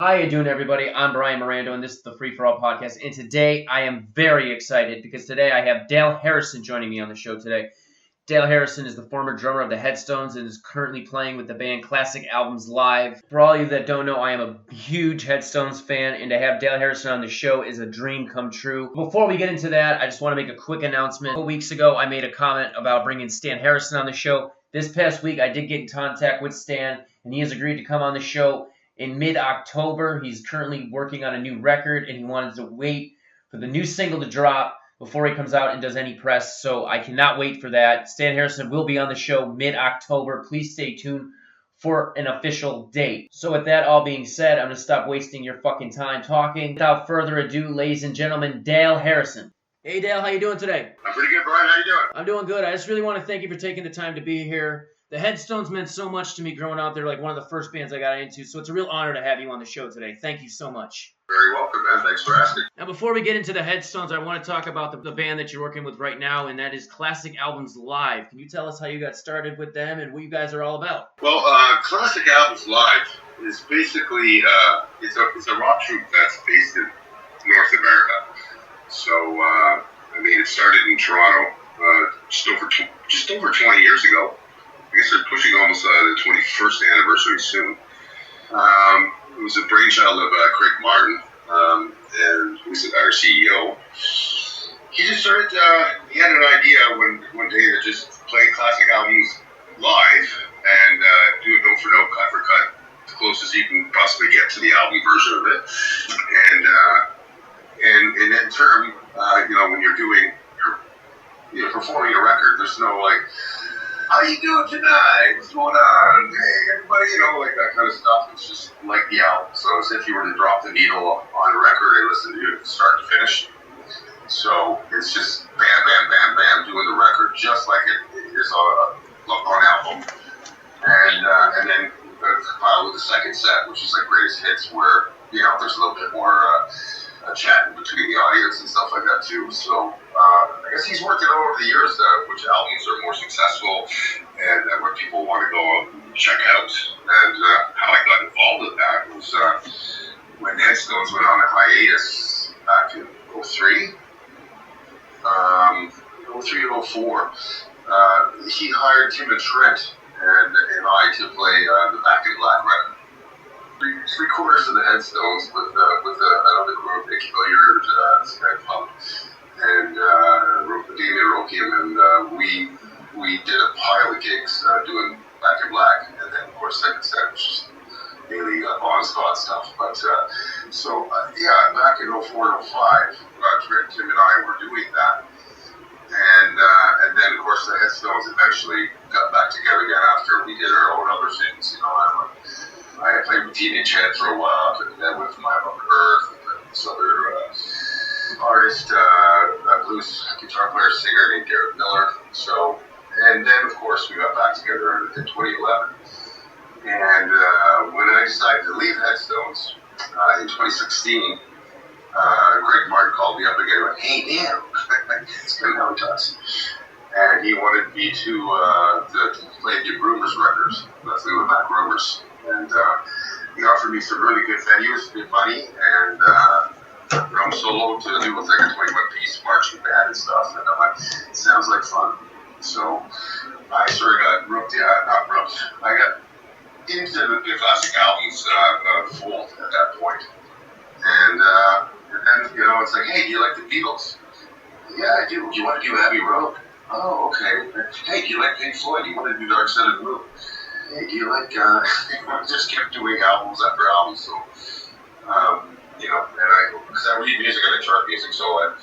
How you doing, everybody? I'm Brian Mirando, and this is the Free For All podcast. And today I am very excited because today I have Dale Harrison joining me on the show today. Dale Harrison is the former drummer of the Headstones and is currently playing with the band Classic Albums Live. For all of you that don't know, I am a huge Headstones fan, and to have Dale Harrison on the show is a dream come true. Before we get into that, I just want to make a quick announcement. A couple weeks ago, I made a comment about bringing Stan Harrison on the show. This past week, I did get in contact with Stan, and he has agreed to come on the show in mid-October. He's currently working on a new record, and he wanted to wait for the new single to drop before he comes out and does any press, so I cannot wait for that. Stan Harrison will be on the show mid-October. Please stay tuned for an official date. So with that all being said, I'm going to stop wasting your fucking time talking. Without further ado, ladies and gentlemen, Dale Harrison. Hey, Dale, how you doing today? I'm pretty good, Brian. How you doing? I'm doing good. I just really want to thank you for taking the time to be here. The Headstones meant so much to me growing up. They're like one of the first bands I got into, so it's a real honor to have you on the show today. Thank you so much. Very welcome, man. Thanks for asking. Now, before we get into the Headstones, I want to talk about the band that you're working with right now, and that is Classic Albums Live. Can you tell us how you got started with them and what you guys are all about? Well, Classic Albums Live is basically it's a rock troupe that's based in North America. So, it started in Toronto just over 20 years ago. I guess they're pushing almost the 21st anniversary soon. It was a brainchild of Craig Martin, and who's our CEO. He just started, he had an idea one day to just play classic albums live and do it note for note, cut for cut, as close as you can possibly get to the album version of it. And in turn, when you're doing, you're performing a record, there's no like, how you doing tonight? What's going on? Hey, everybody, like that kind of stuff. It's just like the album. So it's if you were to drop the needle on a record and listen to it from start to finish. So it's just bam, bam, bam, bam, doing the record just like it is on album. And then with the second set, which is like greatest hits, where, there's a little bit more chatting between the audience and stuff like that too. So I guess he's worked it over the years, which albums are more successful and what people want to go and check out. And how I got involved with that was when Headstones went on a hiatus back in 03 or 04. He hired Tim and Trent and I to play the Back in Black record. Three quarters of the Headstones with another group, Nick Hilliard, this guy Pump, and Damien Rokian, and we did a pile of gigs doing Back in Black, and then of course second set, which is mainly on spot stuff. But back in 04 and 05, Tim and I were doing that, and then of course the Headstones eventually got back together again after we did our own other things. I played with Teenage Head for a while, and then with My Mother Earth, and this other artist, a blues guitar player, singer named Derek Miller. So, and then of course we got back together in 2011. And when I decided to leave Headstones in 2016, Craig Martin called me up again and went, "Hey, Dan," it's been how he talks. And he wanted me to play the Rumors records. That's the Back Rumors. And he offered me some really good venues, good money, and drum solo to do with like a 21-piece marching band and stuff. And I'm like, it sounds like fun. So I sort of got I got into the classic albums fold at that point. And then, it's like, hey, do you like the Beatles? Yeah, I do. Do you want to do Abbey Road? Oh, okay. Hey, do you like Pink Floyd? Do you want to do Dark Side of the Moon? Hey, do you like, I just kept doing albums after albums, so, because I read music and I chart music, so I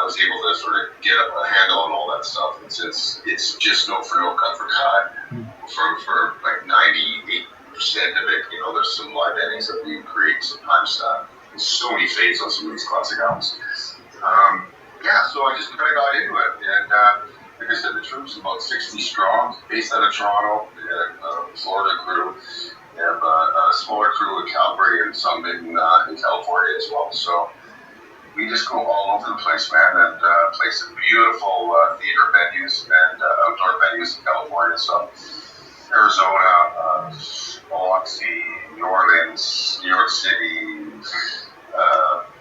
was able to sort of get a handle on all that stuff, and since it's just note for note, cut for cut, for like 98% of it, there's some live endings that we create sometimes, there's so many fades on some of these classic albums. So I just kind of got into it, and like I said, the troupe's about 60 strong, based out of Toronto. We had a Florida crew. We have a smaller crew in Calgary and some in California as well. So we just go all over the place, man, and play some beautiful theater venues and outdoor venues in California. So Arizona, Biloxi, New Orleans, New York City,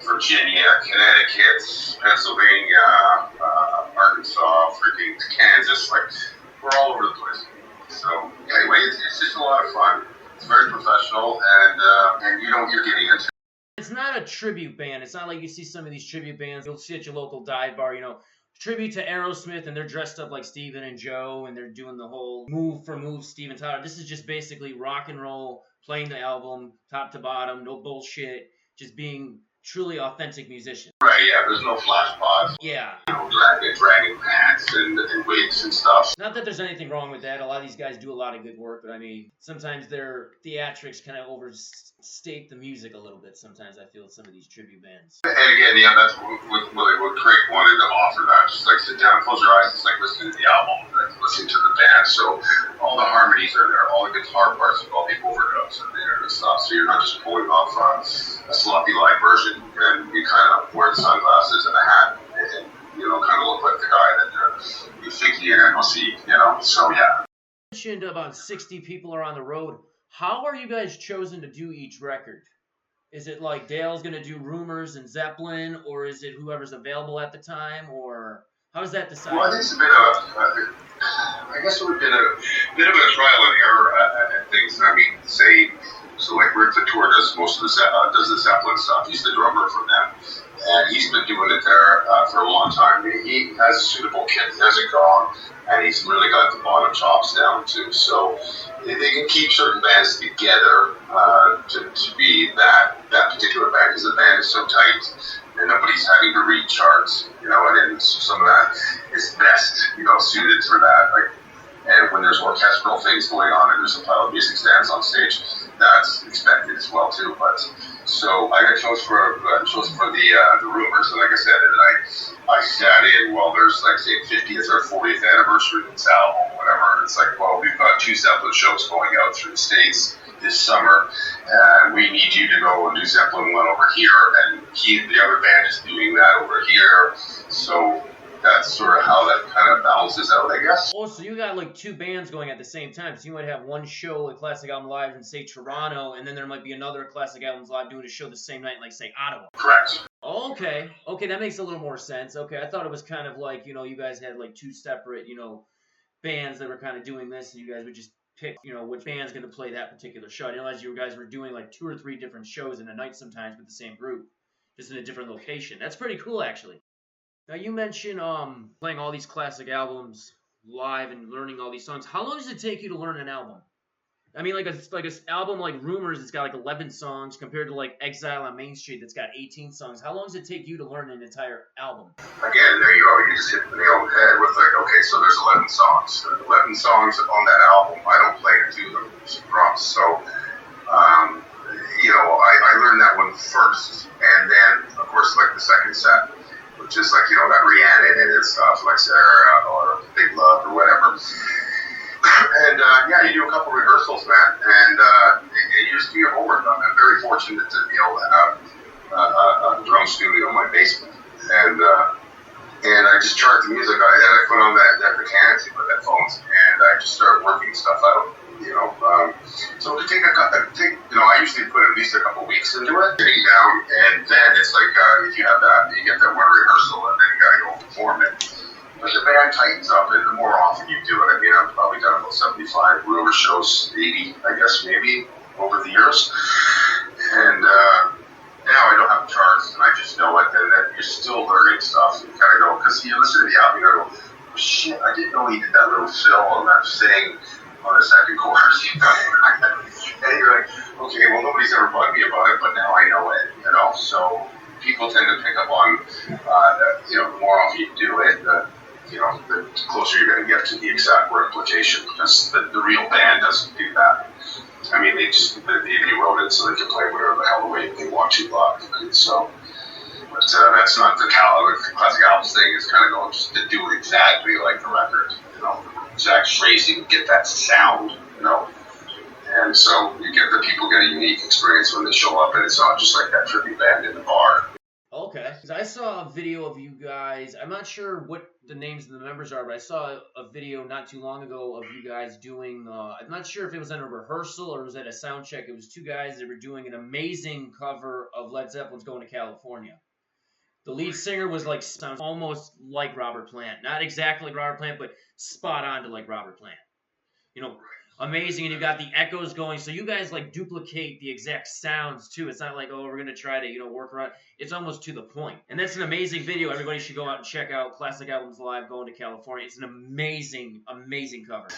Virginia, Connecticut, Pennsylvania, Arkansas, freaking Kansas. Like, we're all over the place. So anyway, it's just a lot of fun. It's very professional, and you know what you're getting into. It's not a tribute band. It's not like you see some of these tribute bands you'll see at your local dive bar, tribute to Aerosmith, and they're dressed up like Steven and Joe, and they're doing the whole move for move Steven Tyler. This is just basically rock and roll, playing the album top to bottom, no bullshit, just being truly authentic musicians. Right, yeah, there's no flash pods. Yeah. Dragging pants and wigs and stuff. Not that there's anything wrong with that. A lot of these guys do a lot of good work, but I mean, sometimes their theatrics kind of overstate the music a little bit. Sometimes I feel some of these tribute bands. And again, yeah, that's what Craig wanted to offer that. Just like sit down, close your eyes, just like listen to the album, like listen to the band. So all the harmonies are there, all the guitar parts, all the overdubs are there and stuff. So you're not just pulling off a sloppy live version, and you kind of wear the sunglasses and a hat and kind of look like the guy that you think you're going to see, so yeah. You mentioned about 60 people are on the road. How are you guys chosen to do each record? Is it like Dale's going to do Rumors and Zeppelin, or is it whoever's available at the time, or how is that decided? Well, I think it's a bit of I guess it would have been a bit of a trial and error at things. I mean, so like Rick Couture does most of does the Zeppelin stuff. He's the drummer for them. And he's been doing it there for a long time. He has a suitable kit, he hasn't gone, and he's really got the bottom chops down too. So they can keep certain bands together to be that particular band, because the band is so tight and nobody's having to read charts, and then some of that is best, suited for that. And when there's orchestral things going on and there's a pile of music stands on stage, that's expected as well too. But so I got chose for the Rumors, and like I said, and I sat in while there's like say 50th or 40th anniversary of this album, whatever. And it's like, well, we've got 2 Zeppelin shows going out through the States this summer. We need you to go and do Zeppelin one over here, and the other band is doing that over here. So that's sort of how that kind of balances out, I guess. Oh, so you got like 2 bands going at the same time. So you might have one show at Classic Album Live in, say, Toronto, and then there might be another Classic Albums Live doing a show the same night, like, say, Ottawa. Correct. Okay, that makes a little more sense. Okay, I thought it was kind of like, you guys had like 2 separate, bands that were kind of doing this, and you guys would just pick, which band's going to play that particular show. I didn't realize you guys were doing like 2 or 3 different shows in a night sometimes with the same group, just in a different location. That's pretty cool, actually. Now, you mentioned playing all these classic albums live and learning all these songs. How long does it take you to learn an album? I mean, like an album like Rumors, it's got like 11 songs compared to like Exile on Main Street that's got 18 songs. How long does it take you to learn an entire album? Again, there you go. You just hit the nail on the head with like, okay, so there's 11 songs. 11 songs on that album. I don't play it to them. It's drums. So, I learned that one first. And then, of course, like the second set, which is like, that Rhiannon and stuff, like Sarah or Big Love or whatever. And, you do a couple rehearsals, man, and it used to be a homework. I'm very fortunate to be able to have a drum studio in my basement. And I just chart the music. I put on that mechanics with headphones, and I just start working stuff out. So it could take I usually put at least a couple weeks into it, sitting down, and then it's like if you have that, you get that one rehearsal, and then you gotta go perform it. But the band tightens up, and the more often you do it, I mean, I've probably done about 75 Rumor shows, 80, I guess, maybe over the years, and now I don't have charts, and I just know it, and then you're still learning stuff. You kind of go, because you listen to the album, you go, oh, shit, I didn't know he did that little fill on that thing on the second chorus. And you're like, okay, well, nobody's ever bugged me about it, but now I know it, So people tend to pick up on, the more often you do it, the closer you're going to get to the exact replication, because the real band doesn't do that. I mean, they wrote it so they can play whatever the hell way they want to live. And so, but that's not the classic albums thing. Is kind of going just to do exactly like the record, exact phrasing, get that sound, And so the people get a unique experience when they show up, and it's not just like that tribute band in the bar. Okay. 'Cause I saw a video of you guys. I'm not sure what the names of the members are, but I saw a video not too long ago of you guys doing. I'm not sure if it was in a rehearsal or was at a sound check. It was two guys that were doing an amazing cover of Led Zeppelin's "Going to California." The lead singer was like sounds almost like Robert Plant, not exactly like Robert Plant, but spot on to like Robert Plant. You know, amazing, and you got the echoes going. So you guys like duplicate the exact sounds too. It's not like, oh, we're gonna try to work around. It's almost to the point, and that's an amazing video. Everybody should go out and check out Classic Albums Live, Going to California. It's an amazing cover.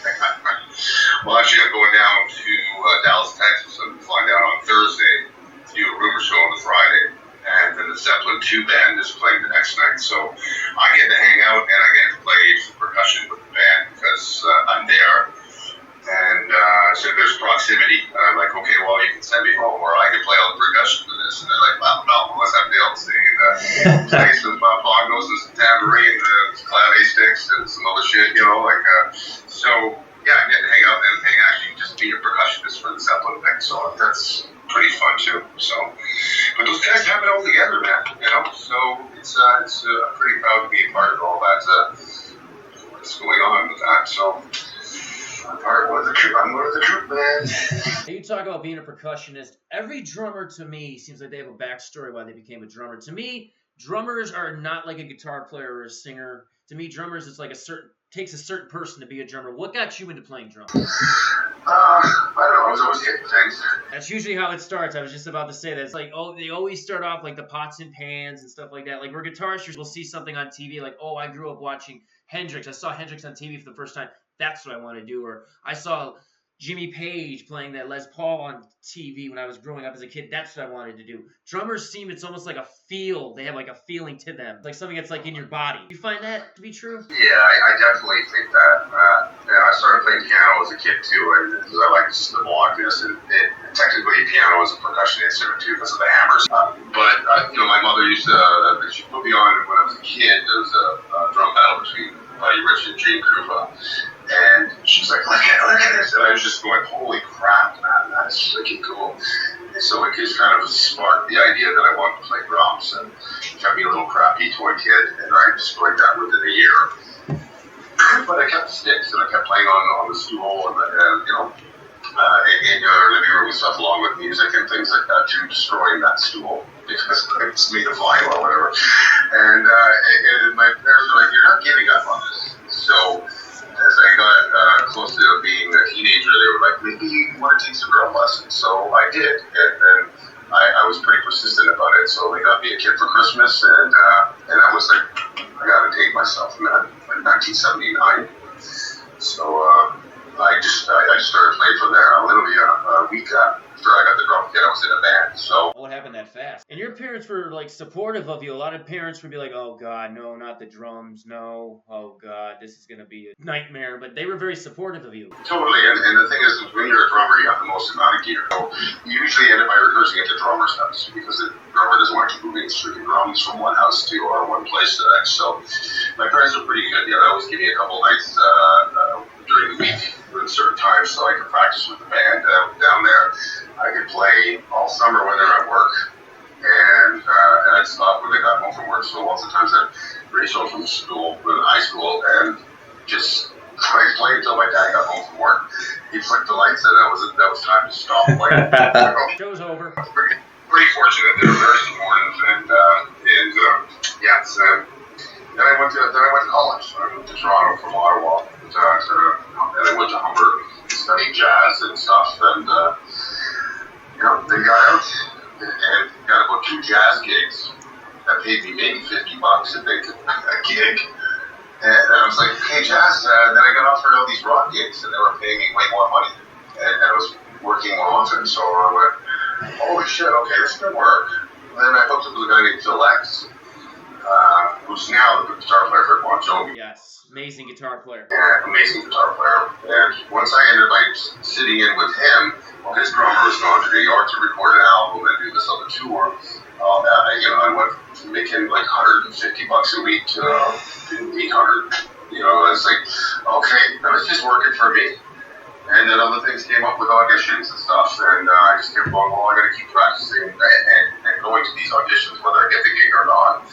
Well, actually, I'm going down to Dallas, Texas. I'm flying down on Thursday to do a rumor show on the Friday. And then the Zeppelin 2 band is playing the next night. So I get to hang out and I get to play some percussion with the band because I'm there. And so there's proximity. And I'm like, okay, well, you can send me home or I can play all the percussion with this. And they're like, well, no, let's have Dale sing and play some bongos and some tambourine and some clave sticks and some other shit, so yeah, I get to hang out and actually just be a percussionist for the Zeppelin thing. So that's pretty fun too. So, but those guys have it all together, man. So it's I'm pretty proud to be a part of all that. What's going on with that? So I'm one of the troop, man. You talk about being a percussionist. Every drummer to me seems like they have a backstory why they became a drummer. To me, drummers are not like a guitar player or a singer. To me, drummers it's like takes a certain person to be a drummer. What got you into playing drums? I don't know. I was always hitting things. That's usually how it starts. I was just about to say that. It's like, they always start off like the pots and pans and stuff like that. Like, where guitarists will see something on TV, like, oh, I grew up watching Hendrix. I saw Hendrix on TV for the first time. That's what I want to do. Or I saw Jimmy Page playing that Les Paul on TV when I was growing up as a kid. That's what I wanted to do. Drummers it's almost like a feel. They have like a feeling to them. Like something that's like in your body. You find that to be true? Yeah, I definitely think that. I started playing piano as a kid too, because I like the blockness. And technically, piano is a percussion instrument too because of the hammers. But my mother used to. She put me on when I was a kid. There was a drum battle between Buddy Rich and Gene Krupa. And she's like, look at this. And I was just going, holy crap, man, that's freaking cool. And so it just kind of sparked the idea that I wanted to play drums. And she got me a little crappy toy kit, and I just played that within a year. But I kept the sticks, and I kept playing on the stool, in your living room and stuff, along with music and things like that, too, destroying that stool because it's made of vinyl or whatever. And my parents were like, you're not giving up on this. So as I got close to being a teenager, they were like, maybe you want to take some drum lessons. So I did, and then I was pretty persistent about it. So they got me a kit for Christmas, and I was like, I got to take myself, man, in 1979. So I just started playing from there. Literally a week after I got the drum kit, I was in a band. So what happened that fast? And your parents were like supportive of you. A lot of parents would be like, "Oh God, no, not the drums, no. Oh God, this is gonna be a nightmare." But they were very supportive of you. Totally. And the thing is, when you're a drummer, you have the most amount of gear. So you usually end up by rehearsing at the drummer's house because the drummer doesn't want to keep moving freaking drums from one house to one place to the next. So my parents are pretty good. They always give me a couple nights during the week at certain times so I could practice with the band down there. I could play all summer when they're at work, and I'd stop when they got home from work. So lots of times I'd reach home from high school, and just play until my dad got home from work. He'd flick the lights, and that was time to stop playing. Show's over. Pretty fortunate. They were very supportive, and yeah. So then I went to college. I moved to Toronto from Ottawa, and I went to Humber, studied jazz and stuff, and then got out and got about 2 jazz gigs that paid me maybe $50 a gig. And I was like, okay, jazz. Then I got offered all these rock gigs, and they were paying me way more money, and I was working more often. So I went, holy shit, okay, this could work. And then I hooked up with a guy named Phil X, who's now the guitar player for Bon Jovi. Yes, amazing guitar player. Yeah, amazing guitar player. And once I ended up sitting in with him, his drummer was going to New York to record an album and do this other tour. I went from making like $150 a week to $800. It's like, okay, that was just working for me. And then other things came up with auditions and stuff, and I just kept going, well, I got to keep practicing and going to these auditions, whether I get the gig or or not.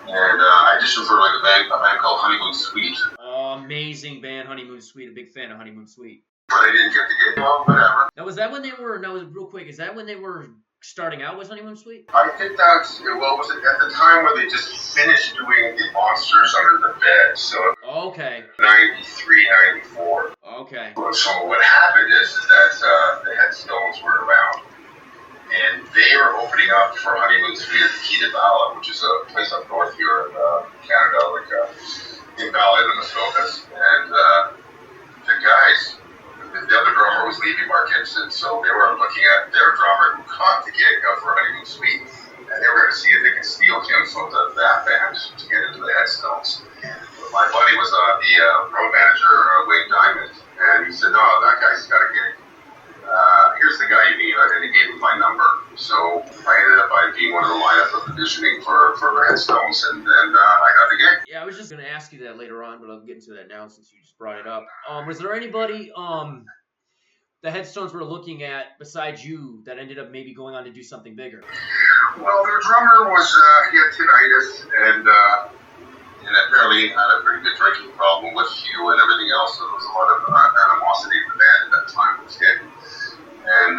And I auditioned for like a band called Honeymoon Suite. Oh, amazing band, Honeymoon Suite. A big fan of Honeymoon Suite. But I didn't get the gig. Well, whatever. Now, was that when they were? No, real quick. Is that when they were starting out? Was Honeymoon Suite? I think that's was it at the time where they just finished doing the Monsters Under the Bed. So Okay. 93, 94. Okay. So what happened is that the Headstones were around, and they were opening up for Honeymoon Suite at Key which is a place up north here in Canada, like in Valley of the Muskokas. And the guys, the other drummer was leaving Mark Gibson, so they were looking at their drummer who caught the gig for Honeymoon Suite, and they were going to see if they could steal him from that band to get into the Headstones. My buddy was the road manager, Wayne Diamond, and he said, "No, that guy's got a gig. Here's the guy you need," and he gave me my number. So I ended up being one of the lineup of auditioning for the Headstones, and then I got the gig. Yeah, I was just going to ask you that later on, but I'll get into that now since you just brought it up. Was there anybody the Headstones were looking at besides you that ended up maybe going on to do something bigger? Well, their drummer was he had tinnitus, and apparently had a pretty good drinking problem with Hugh and everything else. So there was a lot of animosity in the band at that time. It was getting, and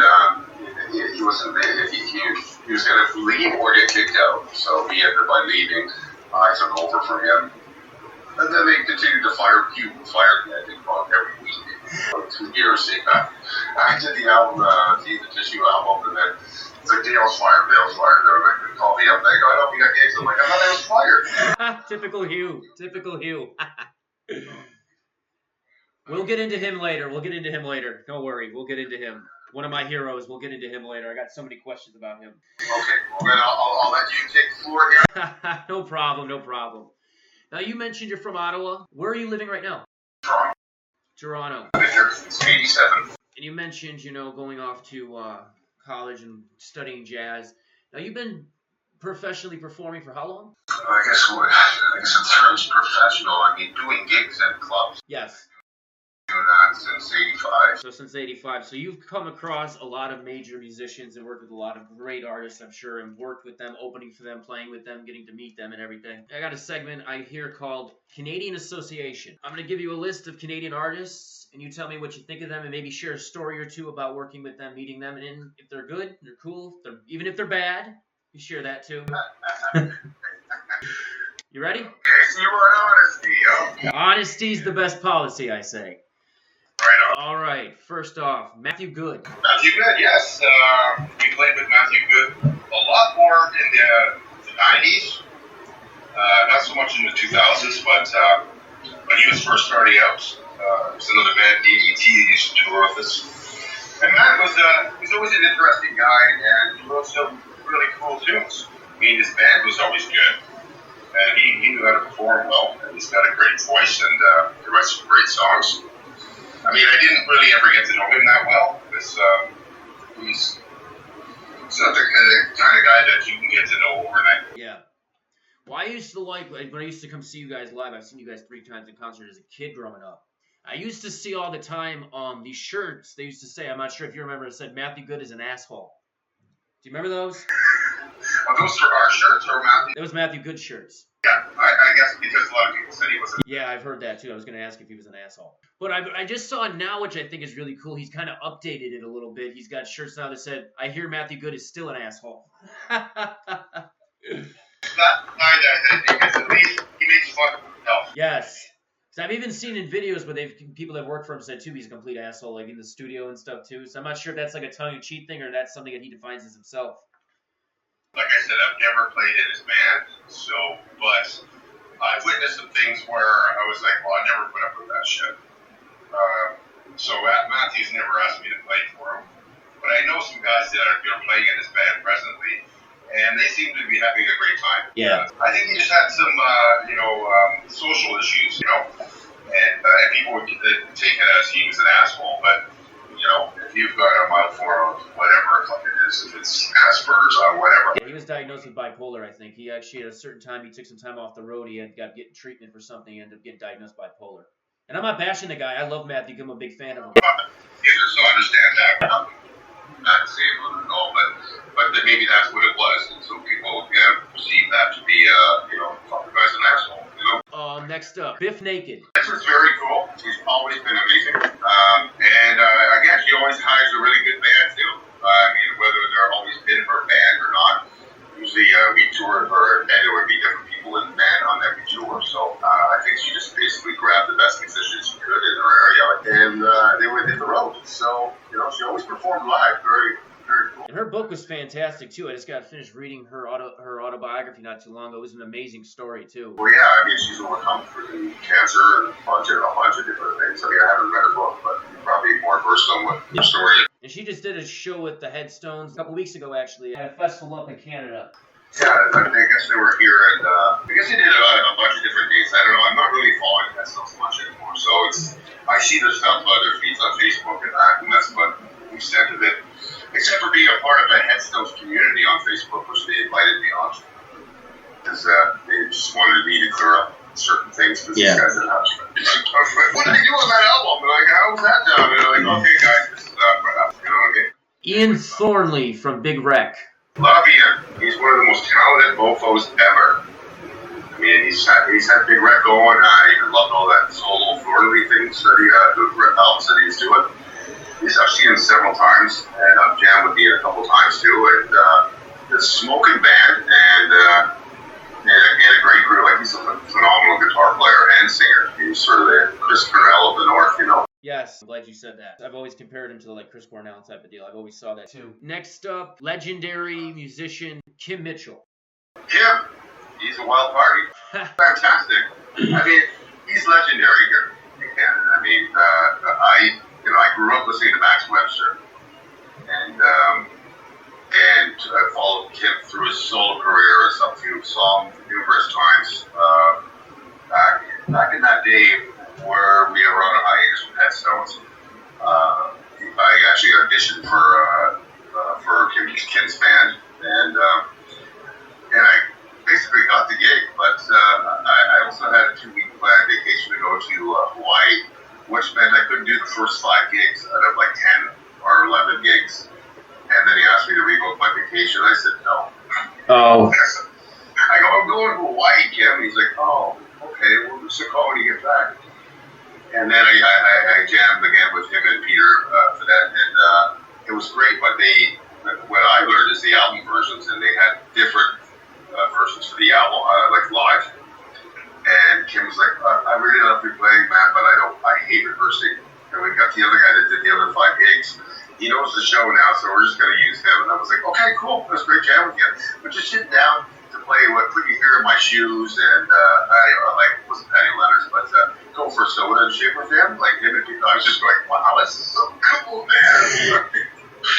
he wasn't. He was going to leave or get kicked out. So he ended up by leaving. I took over for him, and then they continued to fire Hugh. Fired me, I think, about every week. For 2 years. I did the album, the Tissue album, and then it's like Dale's fired. They're like, they call me up. They go, "I hope you got gigs." I'm like, "I thought I was fired." Typical Hugh. Typical Hugh. We'll get into him later. Don't worry. We'll get into him. One of my heroes. We'll get into him later. I got so many questions about him. Okay. Well, then I'll let you take the floor here. No problem. Now, you mentioned you're from Ottawa. Where are you living right now? Toronto. I've been here since '87. And you mentioned, going off to college and studying jazz. Now, you've been professionally performing for how long? I guess in terms professional, I mean doing gigs in clubs. Yes. Doing that since '85. So since '85. So you've come across a lot of major musicians and worked with a lot of great artists, I'm sure, and worked with them, opening for them, playing with them, getting to meet them and everything. I got a segment I hear called Canadian Association. I'm going to give you a list of Canadian artists, and you tell me what you think of them, and maybe share a story or two about working with them, meeting them, and if they're good, they're cool, even if they're bad, you share that too. You ready? Okay, you want honesty, yo. Honesty's the best policy, I say. Right on. All right, first off, Matthew Good. Matthew Good, yes. We played with Matthew Good a lot more in the '90s. Not so much in the 2000s, but when he was first starting out, there was another band, DDT, used to tour with us. And Matt was always an interesting guy, and he wrote some really cool tunes. I mean, his band was always good, and he knew how to perform well, and he's got a great voice, and he writes some great songs. I mean, I didn't really ever get to know him that well, because he's not the kind of guy that you can get to know overnight. Yeah. Well, I used to like when I used to come see you guys live. I've seen you guys 3 times in concert as a kid growing up. I used to see all the time these shirts. They used to say, I'm not sure if you remember, it said Matthew Good is an asshole. Do you remember those? Well, those are our shirts or Matthew? It was Matthew Good shirts. Yeah, I guess because a lot of people said he was. Yeah, I've heard that too. I was going to ask if he was an asshole. But I just saw now, which I think is really cool. He's kind of updated it a little bit. He's got shirts now that said, I hear Matthew Good is still an asshole. That guy that because at least he makes fun of himself. Yes. So I've even seen in videos where people that work for him said too he's a complete asshole, like in the studio and stuff too. So I'm not sure if that's like a tongue-in-cheek thing or that's something that he defines as himself. Like I said, I've never played in his band, but I've witnessed some things where I was like, well, I never put up with that shit. So Matthew's never asked me to play for him, but I know some guys that are playing in his band presently, and they seem to be having a great time. Yeah. I think he just had some, social issues, and people would take it as he was an asshole, but, if you've got a mild form of whatever it is, if it's Asperger's or whatever. Yeah, he was diagnosed with bipolar, I think. He actually, at a certain time, he took some time off the road. He got getting treatment for something. He ended up getting diagnosed bipolar. And I'm not bashing the guy. I love Matthew. I'm a big fan of him. So I understand that. Not saying it at all, but maybe that's what it was. And so people, perceive that to be, fucking guy's an asshole, Next up, Biff Naked. This was very cool. She's always been amazing. Again, she always hires a really good band, too. Whether they're always been her band or not. Usually we toured her, and it would be different people in the band on every tour. So I think she just basically grabbed the best musicians she could in her area, and they would hit the road. So, she always performed live. Very, very cool. And her book was fantastic, too. I just got finished reading her autobiography not too long ago. It was an amazing story, too. Well, yeah, she's overcome freaking cancer and a bunch of different things. I haven't read her book, but you're probably more versed on what her story is. And she just did a show with the Headstones a couple weeks ago, actually, at a festival up in Canada. Yeah, I guess they were here, and I guess they did a bunch of different dates. I don't know. I'm not really following Headstones much anymore, so I see their stuff, their feeds on Facebook, and that's what the extent of it. Except for being a part of a Headstones community on Facebook, which they invited me on, because they just wanted me to clear up certain things because these guys didn't have. What did they do on that album? They're like, how was that done? And they're like, okay, guys, this is what I mean? Ian Thornley from Big Wreck. Love Ian. He's one of the most talented mofos ever. He's had Big Wreck going. I even loved all that solo Thornley things that albums that he was doing. I've seen him several times, and I've jammed with Ian a couple times too. And the smoking band and a great crew. He's a phenomenal guitar player and singer. He's sort of the Chris Cornell of the North, Yes, I'm glad you said that. I've always compared him to Chris Cornell type of deal. I've always saw that too. Next up, legendary musician Kim Mitchell. Kim, he's a wild party. Fantastic. He's legendary here. I grew up listening to Max Webster, and I followed Kim through his solo career as up to song numerous times. Back in that day where we were on a hiatus with Headstones, I actually auditioned for Kim's band, and I basically got the gig. But I also had a 2-week planned vacation to go to Hawaii, which meant I couldn't do the first 5 gigs out of 10 or 11 gigs. And then he asked me to rebook my vacation. I said no. Oh. I go, I'm going to Hawaii, Kim. He's like, oh, okay. Well, just a call when you get back. And then I jammed again with him and Peter for that, and it was great. But what I learned is the album versions, and they had different versions for the album, live. And Kim was like, I really love your playing, man, but I hate rehearsing. And we got the other guy that did the other 5 gigs. He knows the show now, so we're just going to use him. And I was like, okay, cool. That's a great jam with you. But just sitting down to play Put Your Hair in My Shoes and, it wasn't Patty Leonard's, but Go for a Soda and shit with him. Him and people. I was just going, wow, this is so cool, man.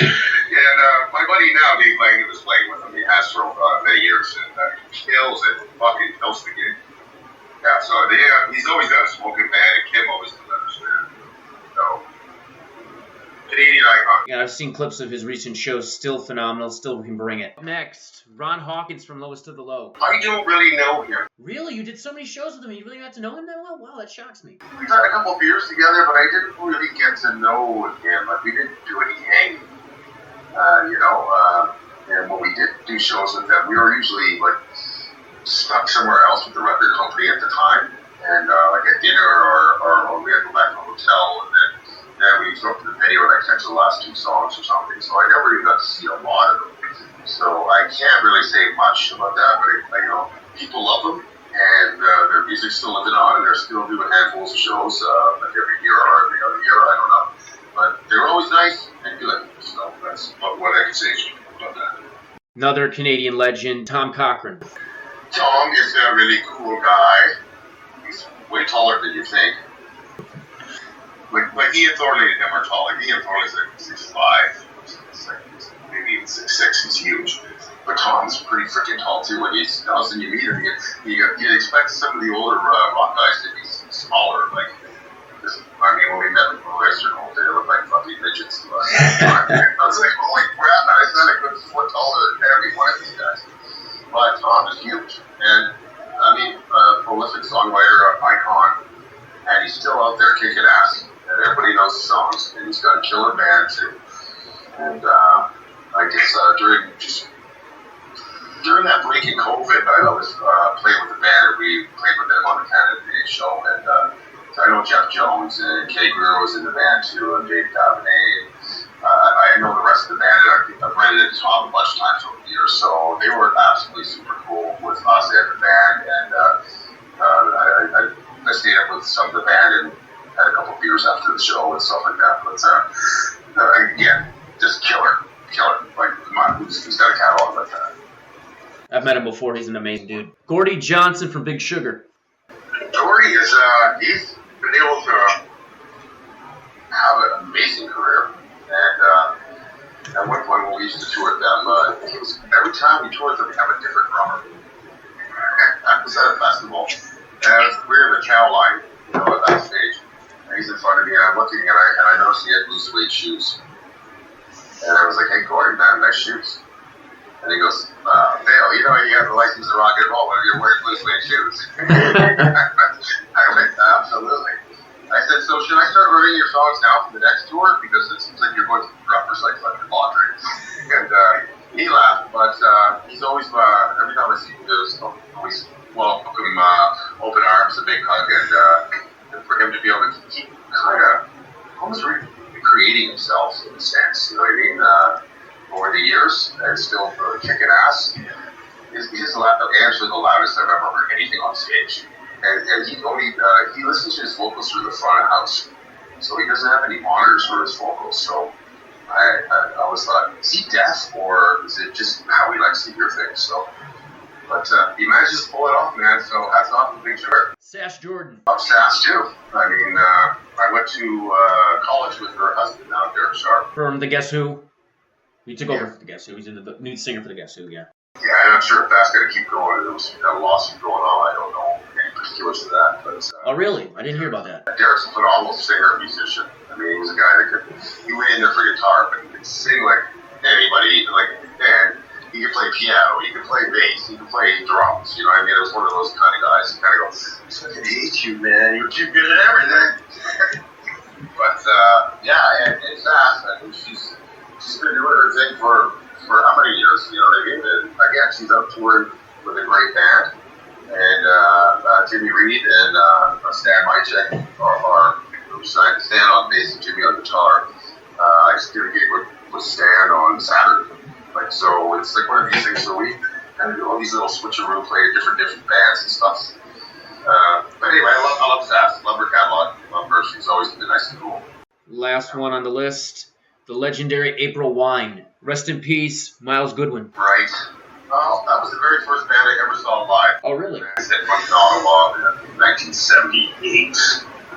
And my buddy now, Dave Lang, who was playing with him, he has for many years, and he kills it. Fucking kills the gig. Yeah, so he's always got a smoking band, and Kim always delivers, man. So, Canadian icon. Yeah, I've seen clips of his recent shows. Still phenomenal. Still can bring it. Next, Ron Hawkins from Lowest to the Low. I don't really know him. Really? You did so many shows with him. You really got to know him that well? Wow, that shocks me. We've had a couple of beers together, but I didn't really get to know him. We didn't do any hanging. And when we did do shows with them, we were usually stuck somewhere else with the record company at the time, and at dinner or we had to go back to a hotel, and then we used to go up to the venue and catch the last 2 songs or something. So I never even got to see a lot of them. So I can't really say much about that, but people love them, and their music's still living on, and they're still doing handfuls of shows every year or every other year. I don't know, but they were always nice and good. So that's what I can say about that. Another Canadian legend, Tom Cochrane. Tom is a really cool guy. He's way taller than you think. Ian Thornley and him are tall. Ian Thornley's 6'5", maybe even 6'6". He's huge. But Tom's pretty freaking tall too. When you meet him, you expect some of the older rock guys to be smaller. When we met with Western Hole, they looked like fucking midgets to us. I was like, holy crap, man, it's not a good foot taller than every one of these guys. But Tom is huge, and prolific songwriter, icon, and he's still out there kicking ass, and everybody knows the songs, and he's got a killer band too. And I guess during just during that break in COVID, I was playing with the band, and we played with them on the Canada Day show, and so I know Jeff Jones and Kay Greer was in the band too, and Dave Davenay. I know the rest of the band, and I think I've ran into Tom a bunch of times over the years, so they were absolutely super cool with us and the band, and I stayed up with some of the band and had a couple of beers after the show and stuff like that, but again, just killer. Like, come on, who's got a catalog like that? I've met him before. He's an amazing dude. Gordy Johnson from Big Sugar. Gordy is, he's been able to have an amazing career. And at one point when we used to tour with them, every time we toured with them, we have a different drummer. I was at a festival, and we're in the cow line, at that stage. And he's in front of me, and I'm looking, and I noticed he had blue suede shoes. And I was like, hey, Gordy, man, nice shoes. And he goes, Dale, you have the license to rock and roll when you're wearing blue suede shoes. I went, absolutely. I said, so should I start learning your songs now for the next tour? Because it seems like you're going to drummers like your laundry. And he laughed, but he's always, every time I see him, there's always welcome open arms, a big hug, and for him to be able to keep kind of almost recreating himself in a sense, you know what I mean? Over the years, and still kicking ass. He's actually the loudest I've ever heard anything on stage. And he listens to his vocals through the front of the house, so he doesn't have any monitors for his vocals. So I always thought, is he deaf, or is it just how he likes to hear things? So, but he manages to pull it off, man. So hats off to Big Sugar. Sash Jordan. Sash too. I mean, I went to college with her husband now, Derek Sharp. From the Guess Who. He took over for the Guess Who. He's the new singer for the Guess Who, yeah. Yeah, I'm not sure if that's going to keep going. There was a lawsuit going on. I don't know any particulars of that. But, oh, really? I didn't hear about that. Derek's a phenomenal singer, musician. I mean, he was a guy that he went in there for guitar, but he could sing like anybody. And he could play piano, he could play bass, he could play drums. You know what I mean? It was one of those kind of guys. He kind of goes, I fucking hate you, man. You're too good at everything. But, yeah, and Sass, I think she's been doing her thing for how many years, you know what I mean? And again, she's up touring with a great band. And Jimmy Reed and Stan Mychek are Stan on bass and Jimmy on guitar. I just did a gig with Stan on Saturday. So it's like one of these things. So we kind of do all these little switcheroo, play different bands and stuff. But anyway, I love Sass. Love her catalog. Love her. She's always been nice and cool. Last one on the list. The legendary April Wine. Rest in peace, Miles Goodwin. Right. Well, that was the very first band I ever saw live. Oh, really? I said from Ottawa in 1978.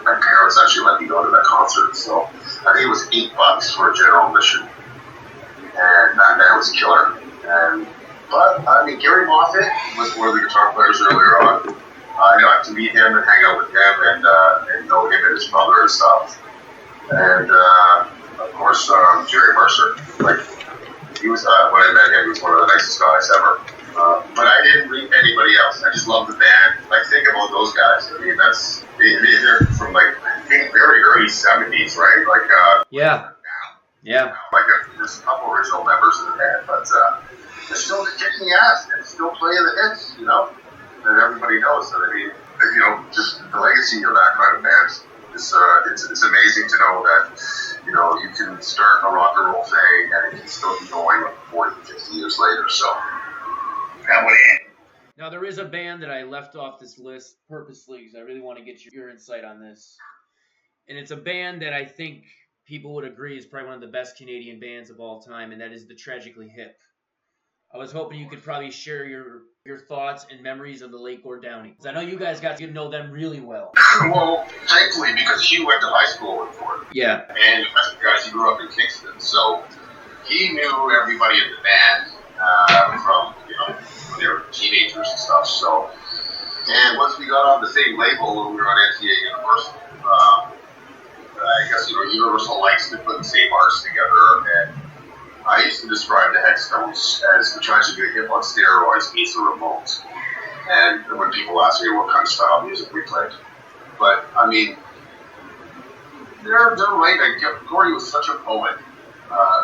My parents actually let me go to that concert, so I think it was $8 for a general admission. And that band was killer. But I mean, Gary Moffat was one of the guitar players earlier on. I got to meet him and hang out with him and know him and his brother and stuff. And of course, Jerry Mercer. He was, when I met him, he was one of the nicest guys ever. But I didn't meet anybody else. I just love the band. Think about those guys. I mean, they're from I think very early 70s, right? Yeah. Yeah. There's a couple original members of the band, but they're still kicking ass and still playing the hits, and everybody knows that. I mean, just the legacy of that kind of band. It's amazing to know that, you can start a rock and roll thing and it can still be going 40, 50 years later. So, that went in. Now, there is a band that I left off this list purposely because I really want to get your insight on this. And it's a band that I think people would agree is probably one of the best Canadian bands of all time, and that is the Tragically Hip. I was hoping you could probably share your thoughts and memories of the late Gord Downie, because I know you guys got to know them really well. Well, thankfully, because Hugh went to high school with Gord. Yeah. And the best guys, he grew up in Kingston, so he knew everybody in the band from, when they were teenagers and stuff. So, and once we got on the same label when we were on NTA Universal, I guess, Universal likes to put the same artists together, and I used to describe the Headstones as the Tragically Hip on steroids meets the Ramones. And when people ask me what kind of style of music we played, but I mean, they're right. Gordy was such a poet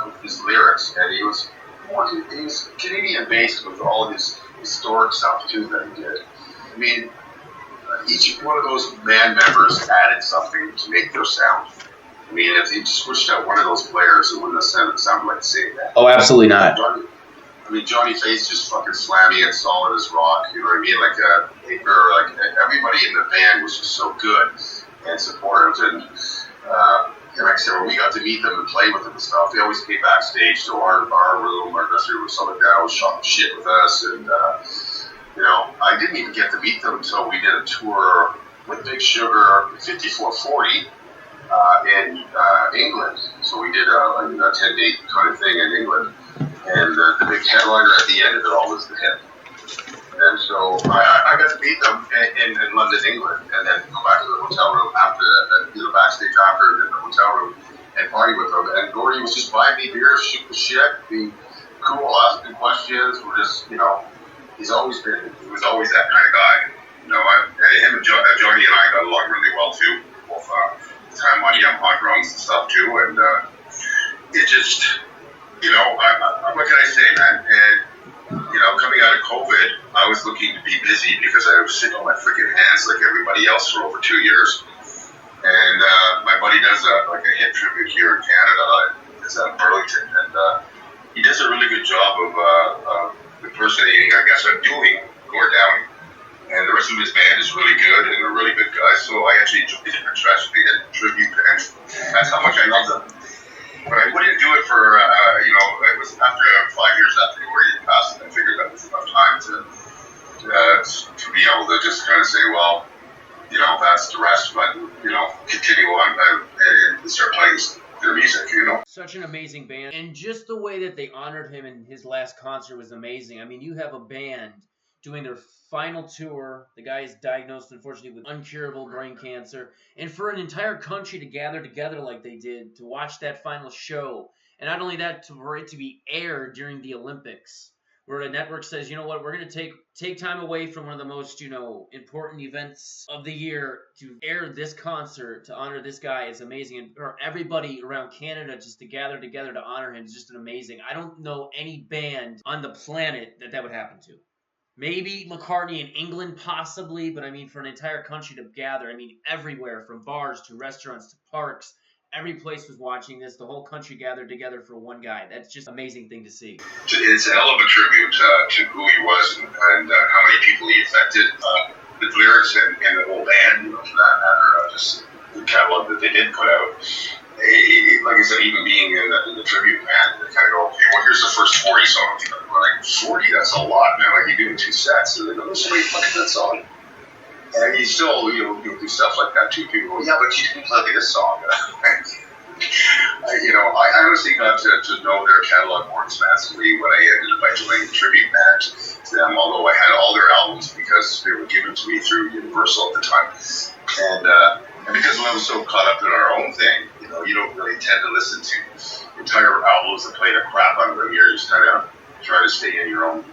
with his lyrics, and he was Well, he's Canadian-based with all his historic stuff too that he did. I mean, each one of those band members added something to make their sound. I mean, if he switched out one of those players, it wouldn't have sounded like the same band. Oh, absolutely not. Johnny Faith's just fucking slammy and solid as rock. You know what I mean? Like everybody in the band was just so good and supportive. And like I said, when we got to meet them and play with them and stuff, they always came backstage to our room, our dressing room, something like that. Was shot shit with us, and I didn't even get to meet them until we did a tour with Big Sugar 5440 in England. So we did a 10-day kind of thing in England. And the big headliner at the end of it all was the Hip. And so I got to meet them in London, England, and then go back to the hotel room after, backstage after, in the hotel room, and party with them. And Gordy was just buying me beers, shoot the shit, being cool, asking questions. We're just, he was always that kind of guy. Him and Johnny and I got along really well too. Both time on Young Hot Drums and stuff too. And it just, what can I say, man? And, coming out of COVID, I was looking to be busy because I was sitting on my freaking hands like everybody else for over 2 years. And my buddy does a hip tribute here in Canada. It's out of Burlington, and he does a really good job of impersonating, I guess, I'm doing Gord Downie. And the rest of his band is really good and they're really good guys. So I actually enjoyed it especially a tribute, and that's how much I love them. But I wouldn't do it for, it was after 5 years after Gordy had passed, and I figured that was enough time to be able to just kind of say, well, that's the rest, but, continue on and start playing their music, Such an amazing band. And just the way that they honored him in his last concert was amazing. I mean, you have a band doing their final tour. The guy is diagnosed, unfortunately, with incurable brain cancer. And for an entire country to gather together like they did to watch that final show, and not only that, for it to be aired during the Olympics, where a network says, you know what, we're going to take time away from one of the most, important events of the year to air this concert to honor this guy. It's amazing. And for everybody around Canada just to gather together to honor him is just an amazing. I don't know any band on the planet that would happen to. Maybe McCartney in England, possibly, but I mean, for an entire country to gather, I mean, everywhere, from bars to restaurants to parks, every place was watching this. The whole country gathered together for one guy. That's just an amazing thing to see. It's a hell of a tribute to who he was and how many people he affected. The lyrics and the whole band, for that matter, just the catalog that they did put out. Like I said, even being in the tribute band, they kind of go, okay, well, here's the first 40 songs. We're like, 40? That's a lot, man. Like, you're doing 2 sets. And they go, there's so many fucking good songs. And you still, you'll do stuff like that too. People go, yeah, but you didn't play this song. I honestly got to know their catalog more expansively when I ended up by joining the tribute band to them, although I had all their albums because they were given to me through Universal at the time. And because I was so caught up in our own thing, you don't really tend to listen to entire albums that play the crap out of them. You're just kind of try to stay in your own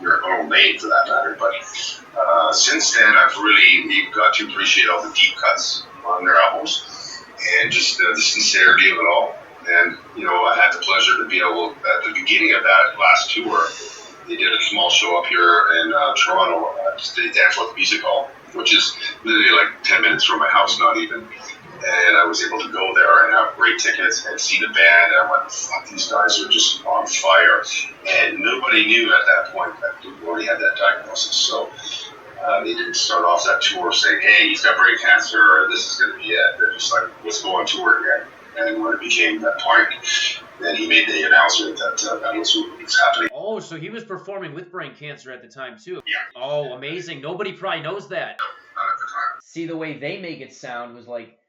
lane for that matter. But since then, I've really got to appreciate all the deep cuts on their albums and just the sincerity of it all. And I had the pleasure to be able, at the beginning of that last tour, they did a small show up here in Toronto, just the Danforth Music Hall, which is literally like 10 minutes from my house, not even. And I was able to go there and have great tickets and see the band. And I went, fuck, these guys are just on fire. And nobody knew at that point that he already had that diagnosis. So they didn't start off that tour saying, hey, he's got brain cancer, or this is going to be it. They're just like, let's go on tour again. And when it became that point, then he made the announcement that that was what was happening. Oh, so he was performing with brain cancer at the time, too. Yeah. Oh, amazing. Nobody probably knows that. Not at the time. See, the way they make it sound was like,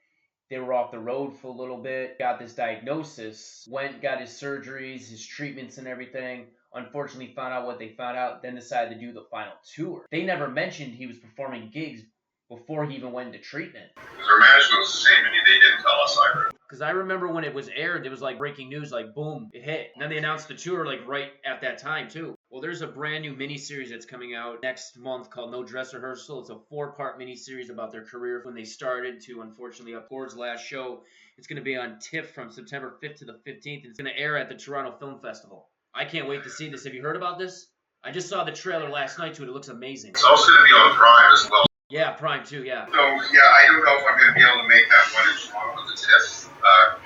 they were off the road for a little bit, got this diagnosis, got his surgeries, his treatments and everything. Unfortunately, found out what they found out, then decided to do the final tour. They never mentioned he was performing gigs before he even went into treatment. Their management was the same, and they didn't tell us either. Because I remember when it was aired, it was like breaking news, like boom, it hit. And then they announced the tour like right at that time too. Well, there's a brand new miniseries that's coming out next month called No Dress Rehearsal. It's a 4-part miniseries about their career when they started to, unfortunately, up Gord's last show. It's going to be on TIFF from September 5th to the 15th. And it's going to air at the Toronto Film Festival. I can't wait to see this. Have you heard about this? I just saw the trailer last night to it. It looks amazing. It's also going to be on Prime as well. Yeah, Prime too, yeah. So, yeah, I don't know if I'm going to be able to make that one in Toronto with the TIFF,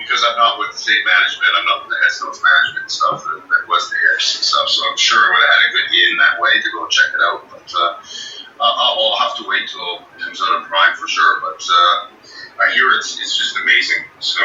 because I'm not with the same management. I'm not with the Headstones management and stuff that was the Harris and stuff, so I'm sure I would have had a good in that way to go check it out. But I'll have to wait till it comes out on Prime for sure. But I hear it's just amazing. So,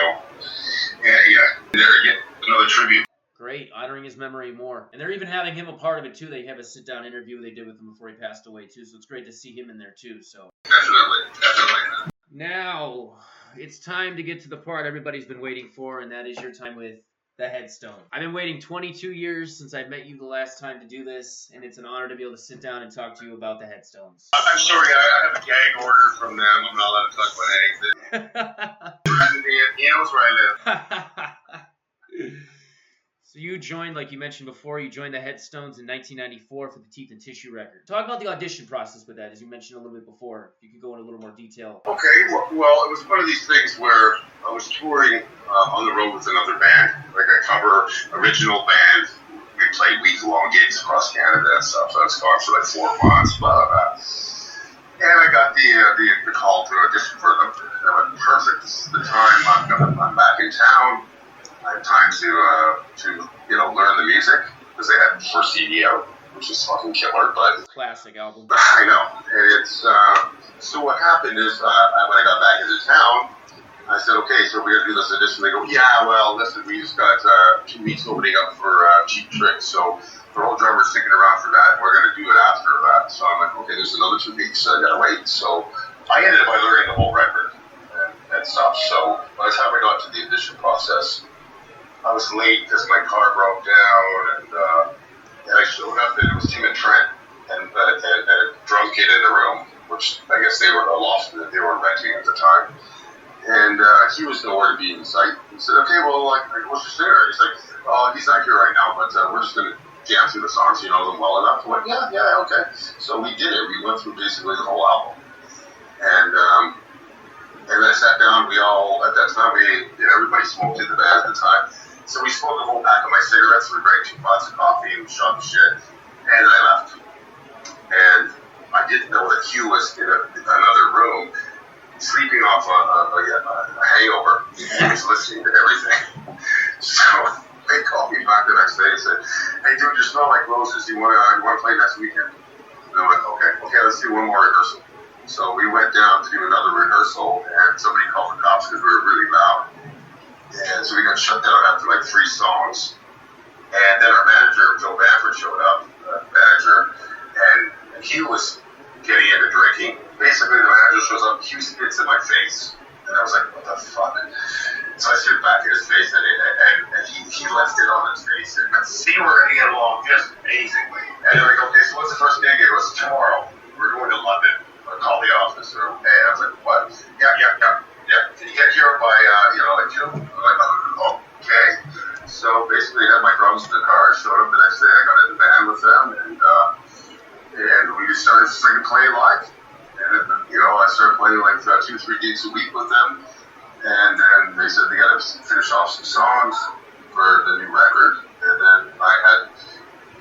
yeah, there yet another tribute. Great, honoring his memory more. And they're even having him a part of it too. They have a sit-down interview they did with him before he passed away too, so it's great to see him in there too. So Definitely. now it's time to get to the part everybody's been waiting for, and that is your time with the Headstone. I've been waiting 22 years since I met you the last time to do this, and it's an honor to be able to sit down and talk to you about the Headstones. I'm sorry, I have a gag order from them. I'm not allowed to talk about anything. He knows where I live. So you joined, like you mentioned before, you joined the Headstones in 1994 for the Teeth and Tissue record. Talk about the audition process with that, as you mentioned a little bit before. If you could go into a little more detail. Okay, well, it was one of these things where I was touring on the road with another band. Like I cover original band. We played week-long gigs across Canada and stuff. So I was gone for like 4 months, blah, blah, blah. And I got the call to audition for them. And I went, perfect, this is the time. I'm back in town. I have time to learn the music, because they had the first CD out, which is fucking killer. But classic album. I know, and it's so what happened is when I got back into town, I said, okay, so we're gonna do this audition. They go, yeah, well, listen, we just got 2 weeks opening up for Cheap Trick, so the whole drummer's sticking around for that, and we're gonna do it after that. So I'm like, okay, there's another 2 weeks, so I gotta wait. So I ended up learning the whole record and stuff. So by the time I got to the audition process, I was late because my car broke down, and I showed up, and it was Tim and Trent and a drunk kid in the room, which I guess they were a loft that they were renting at the time. And he was nowhere to be in sight. He said, okay, well, what's your singer? He's like, oh, he's not here right now, but we're just going to jam through the songs. You know them well enough. I went, yeah, okay. So we did it. We went through basically the whole album. And then I sat down. We all, at that time, everybody smoked in the band at the time. So we smoked a whole pack of my cigarettes, we drank 2 pots of coffee, and we shot the shit, and I left. And I didn't know that Hugh was in another room, sleeping off a hangover. He was listening to everything. So they called me back the next day and said, hey dude, you smell like roses, you want to play next weekend? And I went, okay, let's do one more rehearsal. So we went down to do another rehearsal, and somebody called the cops because we were really loud. And so we got shut down after like 3 songs. And then our manager, Joe Bamford, showed up, and he was getting into drinking. Basically, the manager shows up, Hugh spits in my face. And I was like, what the fuck? So I spit back in his face, and he left it on his face. And we were going to get along just amazingly. And they're like, okay, so what's the first gig? It was tomorrow. We're going to London. I called the office. And I was like, what? Yeah. Can you get here by, like 2? I'm like, okay. So basically, I had my drums in the car. I showed up the next day. I got in the band with them, and we just started playing live. And I started playing like 2-3 gigs a week with them. And then they said they got to finish off some songs for the new record. And then I had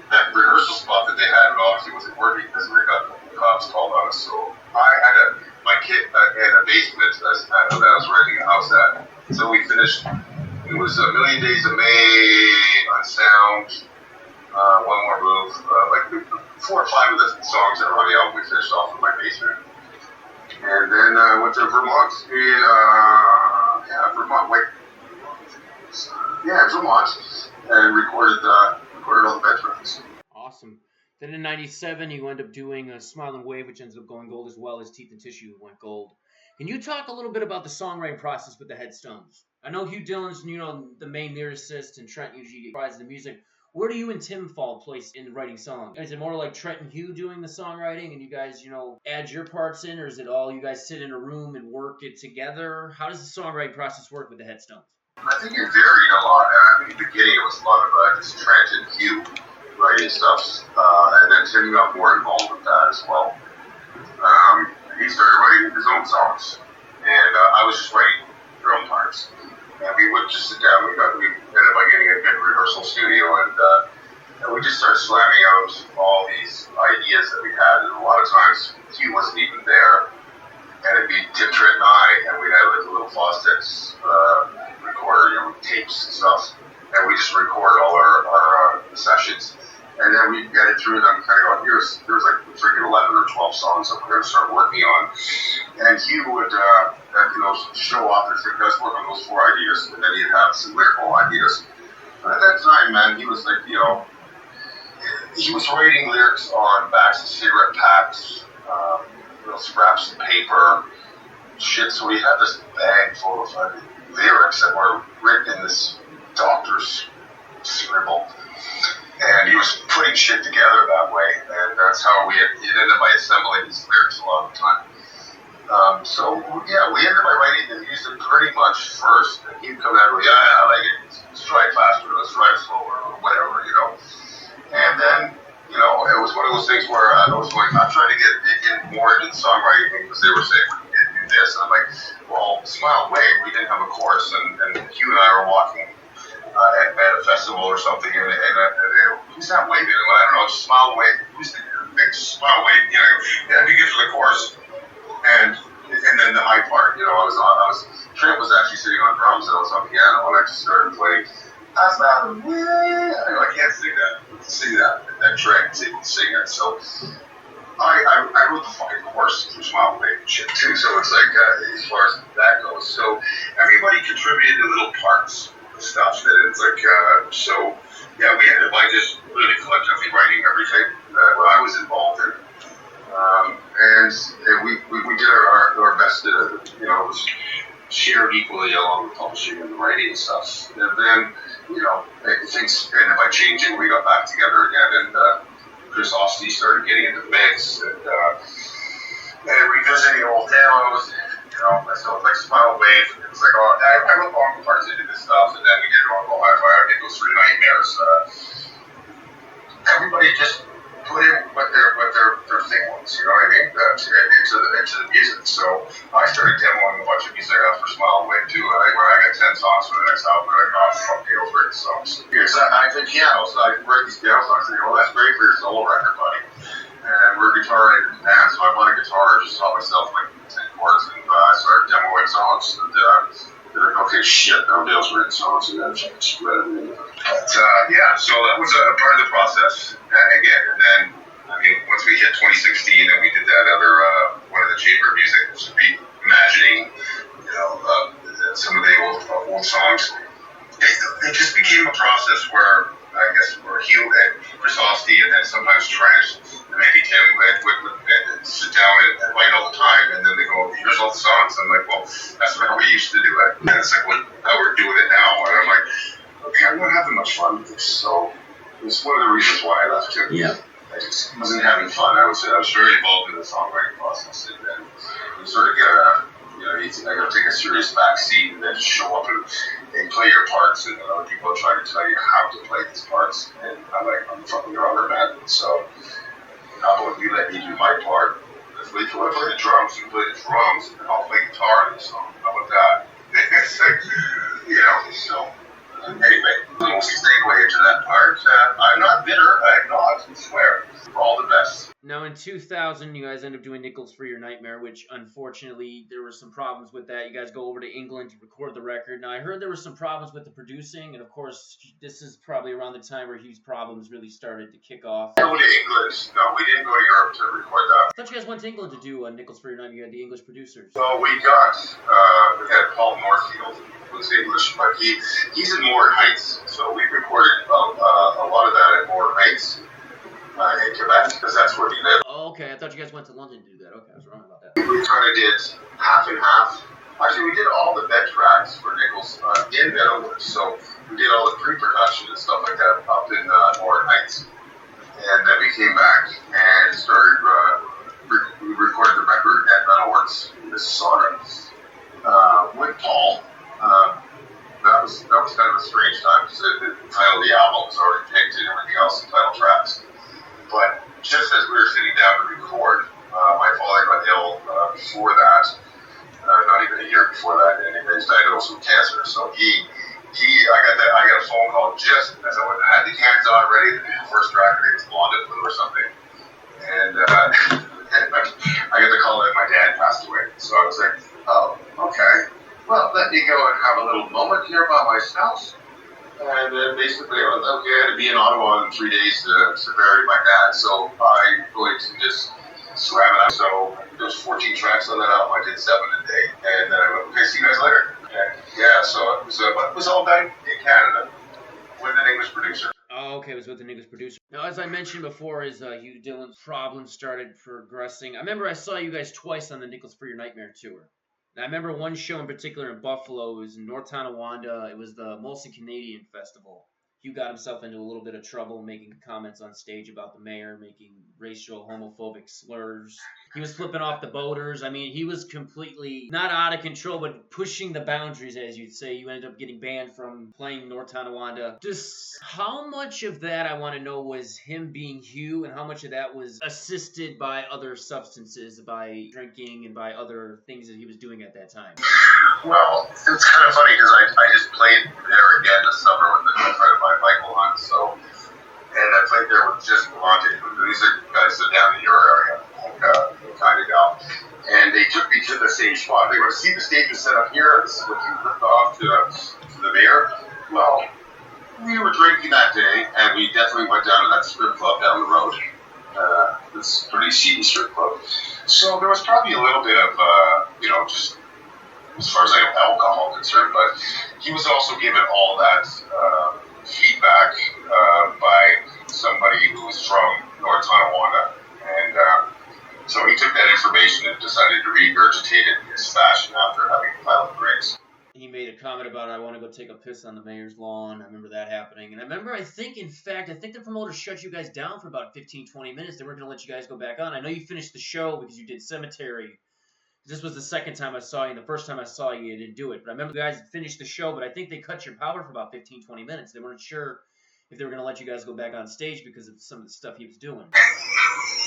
that rehearsal spot that they had, but obviously wasn't working because we got the cops called on us. So I had my kid in a basement that I was renting a house at. So we finished. It was A Million Days of May, Unsound, One More Move, like 4 or 5 of the songs that were on the album we finished off in my basement. And then I went to Vermont. Vermont, and recorded all the veterans. Awesome. Then in 97, you end up doing a Smile and Wave, which ends up going gold, as well as Teeth and Tissue went gold. Can you talk a little bit about the songwriting process with the Headstones? I know Hugh Dillon's, the main lyricist, and Trent usually provides the music. Where do you and Tim fall placed in writing songs? Is it more like Trent and Hugh doing the songwriting, and you guys, add your parts in, or is it all you guys sit in a room and work it together? How does the songwriting process work with the Headstones? I think it varied a lot. In the beginning, it was a lot of just Trent and Hugh writing stuff, and then Tim got more involved with that as well. He started writing his own songs, and I was just writing drum parts. And we would just sit down. We ended up getting a big rehearsal studio, and would just start slamming out all these ideas that we had, and a lot of times he wasn't even there, and it'd be Tim, Trent, and I, and we'd have like a little Fostex recorder, with tapes and stuff, and we just record all our sessions, and then we get it through them, kind of go, here's like freaking 11 or 12 songs that we're going to start working on, and he would, show off and say, let's work on those 4 ideas, and then he'd have some lyrical ideas. But at that time, man, he was like, he was writing lyrics on backs of cigarette packs, scraps of paper, shit. So he had this bag full of lyrics that were written in this doctor's scribble, and he was putting shit together that way, and that's how he ended up by assembling these lyrics a lot of the time. We ended up by writing and used it pretty much first, and he'd come out and go, I like it, let's try it faster, let's try it slower, or whatever, And then, it was one of those things where I was going, I'm trying to get in more into songwriting because they were saying, we can do this. And I'm like, well, Smile Wave, we didn't have a chorus. And Hugh and I were walking at a festival or something, and who's that waving? I don't know, Smile Wave, who's the big Smile Wave? That'd be good for the chorus. And then the high part, Trent was actually sitting on drums and I was on piano, and I just started playing. I can't sing that track, sing it. So I wrote the fucking chorus for Smile Wave and shit too. So it's like, as far as that goes, so everybody contributed to little parts of stuff that it's like, we ended up by just really collectively writing everything that I was involved in. And we did our best to, shared equally along with publishing and the writing and stuff. And then, things ended up by changing. We got back together again, and Chris Osty started getting into the mix, and revisiting old demos, so like Smile Wave, it was like, I wrote long parts into this stuff, and then we get on it goes through nightmares. Everybody just put in what their thing was, you know what I mean, into the music. So I started demoing a bunch of music out for Smile Wave too. When I got 10 songs for the next album, I'm like, fuck the over it songs. Because I play piano, so I write these piano songs and I go, that's great for your solo record, buddy. And we're guitar and band, so I bought a guitar, just taught myself like 10 chords, and I started demoing songs. And they're like, okay, shit, no Dale's written songs, and then just read them. But so that was a part of the process. Again, and then, once we hit 2016 and we did that other, one of the chamber music, reimagining, some of the old songs, it just became a process where, I guess, where Hugh and Chris Osty and then sometimes Trent and maybe Tim would sit down and write all the time, and then they go, here's all the songs. I'm like, well, that's not how we used to do it. And it's like, how we're doing it now. And I'm like, okay, I'm not having much fun with this. So it's one of the reasons why I left too. Yeah. I just wasn't having fun. I was very involved in the songwriting process, and then you sort of get I got to take a serious back seat and then just show up and play your parts, and other people are trying to tell you how to play these parts, and I'm like, I'm fucking rubber man. So how about you let me do my part? If we play the drums, you play the drums, and I'll play guitar in the song. How about that? It's like, so. Anyway, we'll segue into that part. I'm not bitter. I'm not. I swear. For all the best. Now, in 2000, you guys end up doing Nickels for Your Nightmare, which, unfortunately, there were some problems with that. You guys go over to England to record the record. Now, I heard there were some problems with the producing, and, of course, this is probably around the time where Hugh's problems really started to kick off. Go to England. No, we didn't go to Europe to record that. I thought you guys went to England to do Nickels for Your Nightmare. You had the English producers. So we had Paul Northfield, who's English, but he's in Moore Heights. So we recorded a lot of that at Moore Heights. In Quebec, because that's where he lived. Oh, okay. I thought you guys went to London to do that. Okay, I was wrong about that. We kind of did half and half. Actually, we did all the bed tracks for Nickels in Meadowwood. So we did all the pre-production and stuff like that up in Moore Heights. And then we came back and started, we recorded the record at Meadowworks in Mississauga with Paul. That was kind of a strange time because the title of the album was already picked and everything else, the title tracks. But just as we were sitting down to record, my father got ill before that, not even a year before that, and he was diagnosed with cancer. So I got a phone call just as I had to the cans on, ready to do the first track. I think it's Blonde Blue or something. And I get the call that my dad passed away. So I was like, oh, okay. Well, let me go and have a little moment here by myself. And then basically I was okay, I had to be in Ottawa in 3 days to bury my dad. So I'm going to just swam it out. So there's 14 tracks on that album. I did 7 a day. And then I went, okay, see you guys later. And yeah, so it was all done in Canada with an English producer. Oh, okay, it was with an English producer. Now, as I mentioned before, as Hugh Dillon's problems started progressing, I remember I saw you guys twice on the Nichols for Your Nightmare tour. And I remember one show in particular in Buffalo. It was in North Tonawanda. It was the Molson Canadian Festival. Hugh got himself into a little bit of trouble making comments on stage about the mayor, making racial, homophobic slurs. He was flipping off the boaters. I mean, he was completely not out of control, but pushing the boundaries, as you'd say. You ended up getting banned from playing North Tonawanda. Just how much of that, I want to know, was him being Hugh, and how much of that was assisted by other substances, by drinking and by other things that he was doing at that time? Well, it's kind of funny because I just played there again this summer with a good friend of mine, Michael Hunt. So, and I played there with just Galante. These are guys that are down in your area, kind of down. And they took me to the same spot. They went to see the stage was set up here. This is what you ripped off to the mayor. Well, we were drinking that day, and we definitely went down to that strip club down the road. It's a pretty seedy strip club. So there was probably a little bit of, just as far as alcohol concerned, but he was also given all that feedback by somebody who was from North Tonawanda, and so he took that information and decided to regurgitate it in his fashion after having filed drinks. He made a comment about, I want to go take a piss on the mayor's lawn. I remember that happening. And I remember, I think the promoter shut you guys down for about 15, 20 minutes. They weren't going to let you guys go back on. I know you finished the show because you did Cemetery. This was the second time I saw you, and the first time I saw you, you didn't do it. But I remember you guys finished the show, but I think they cut your power for about 15, 20 minutes. They weren't sure if they were going to let you guys go back on stage because of some of the stuff he was doing.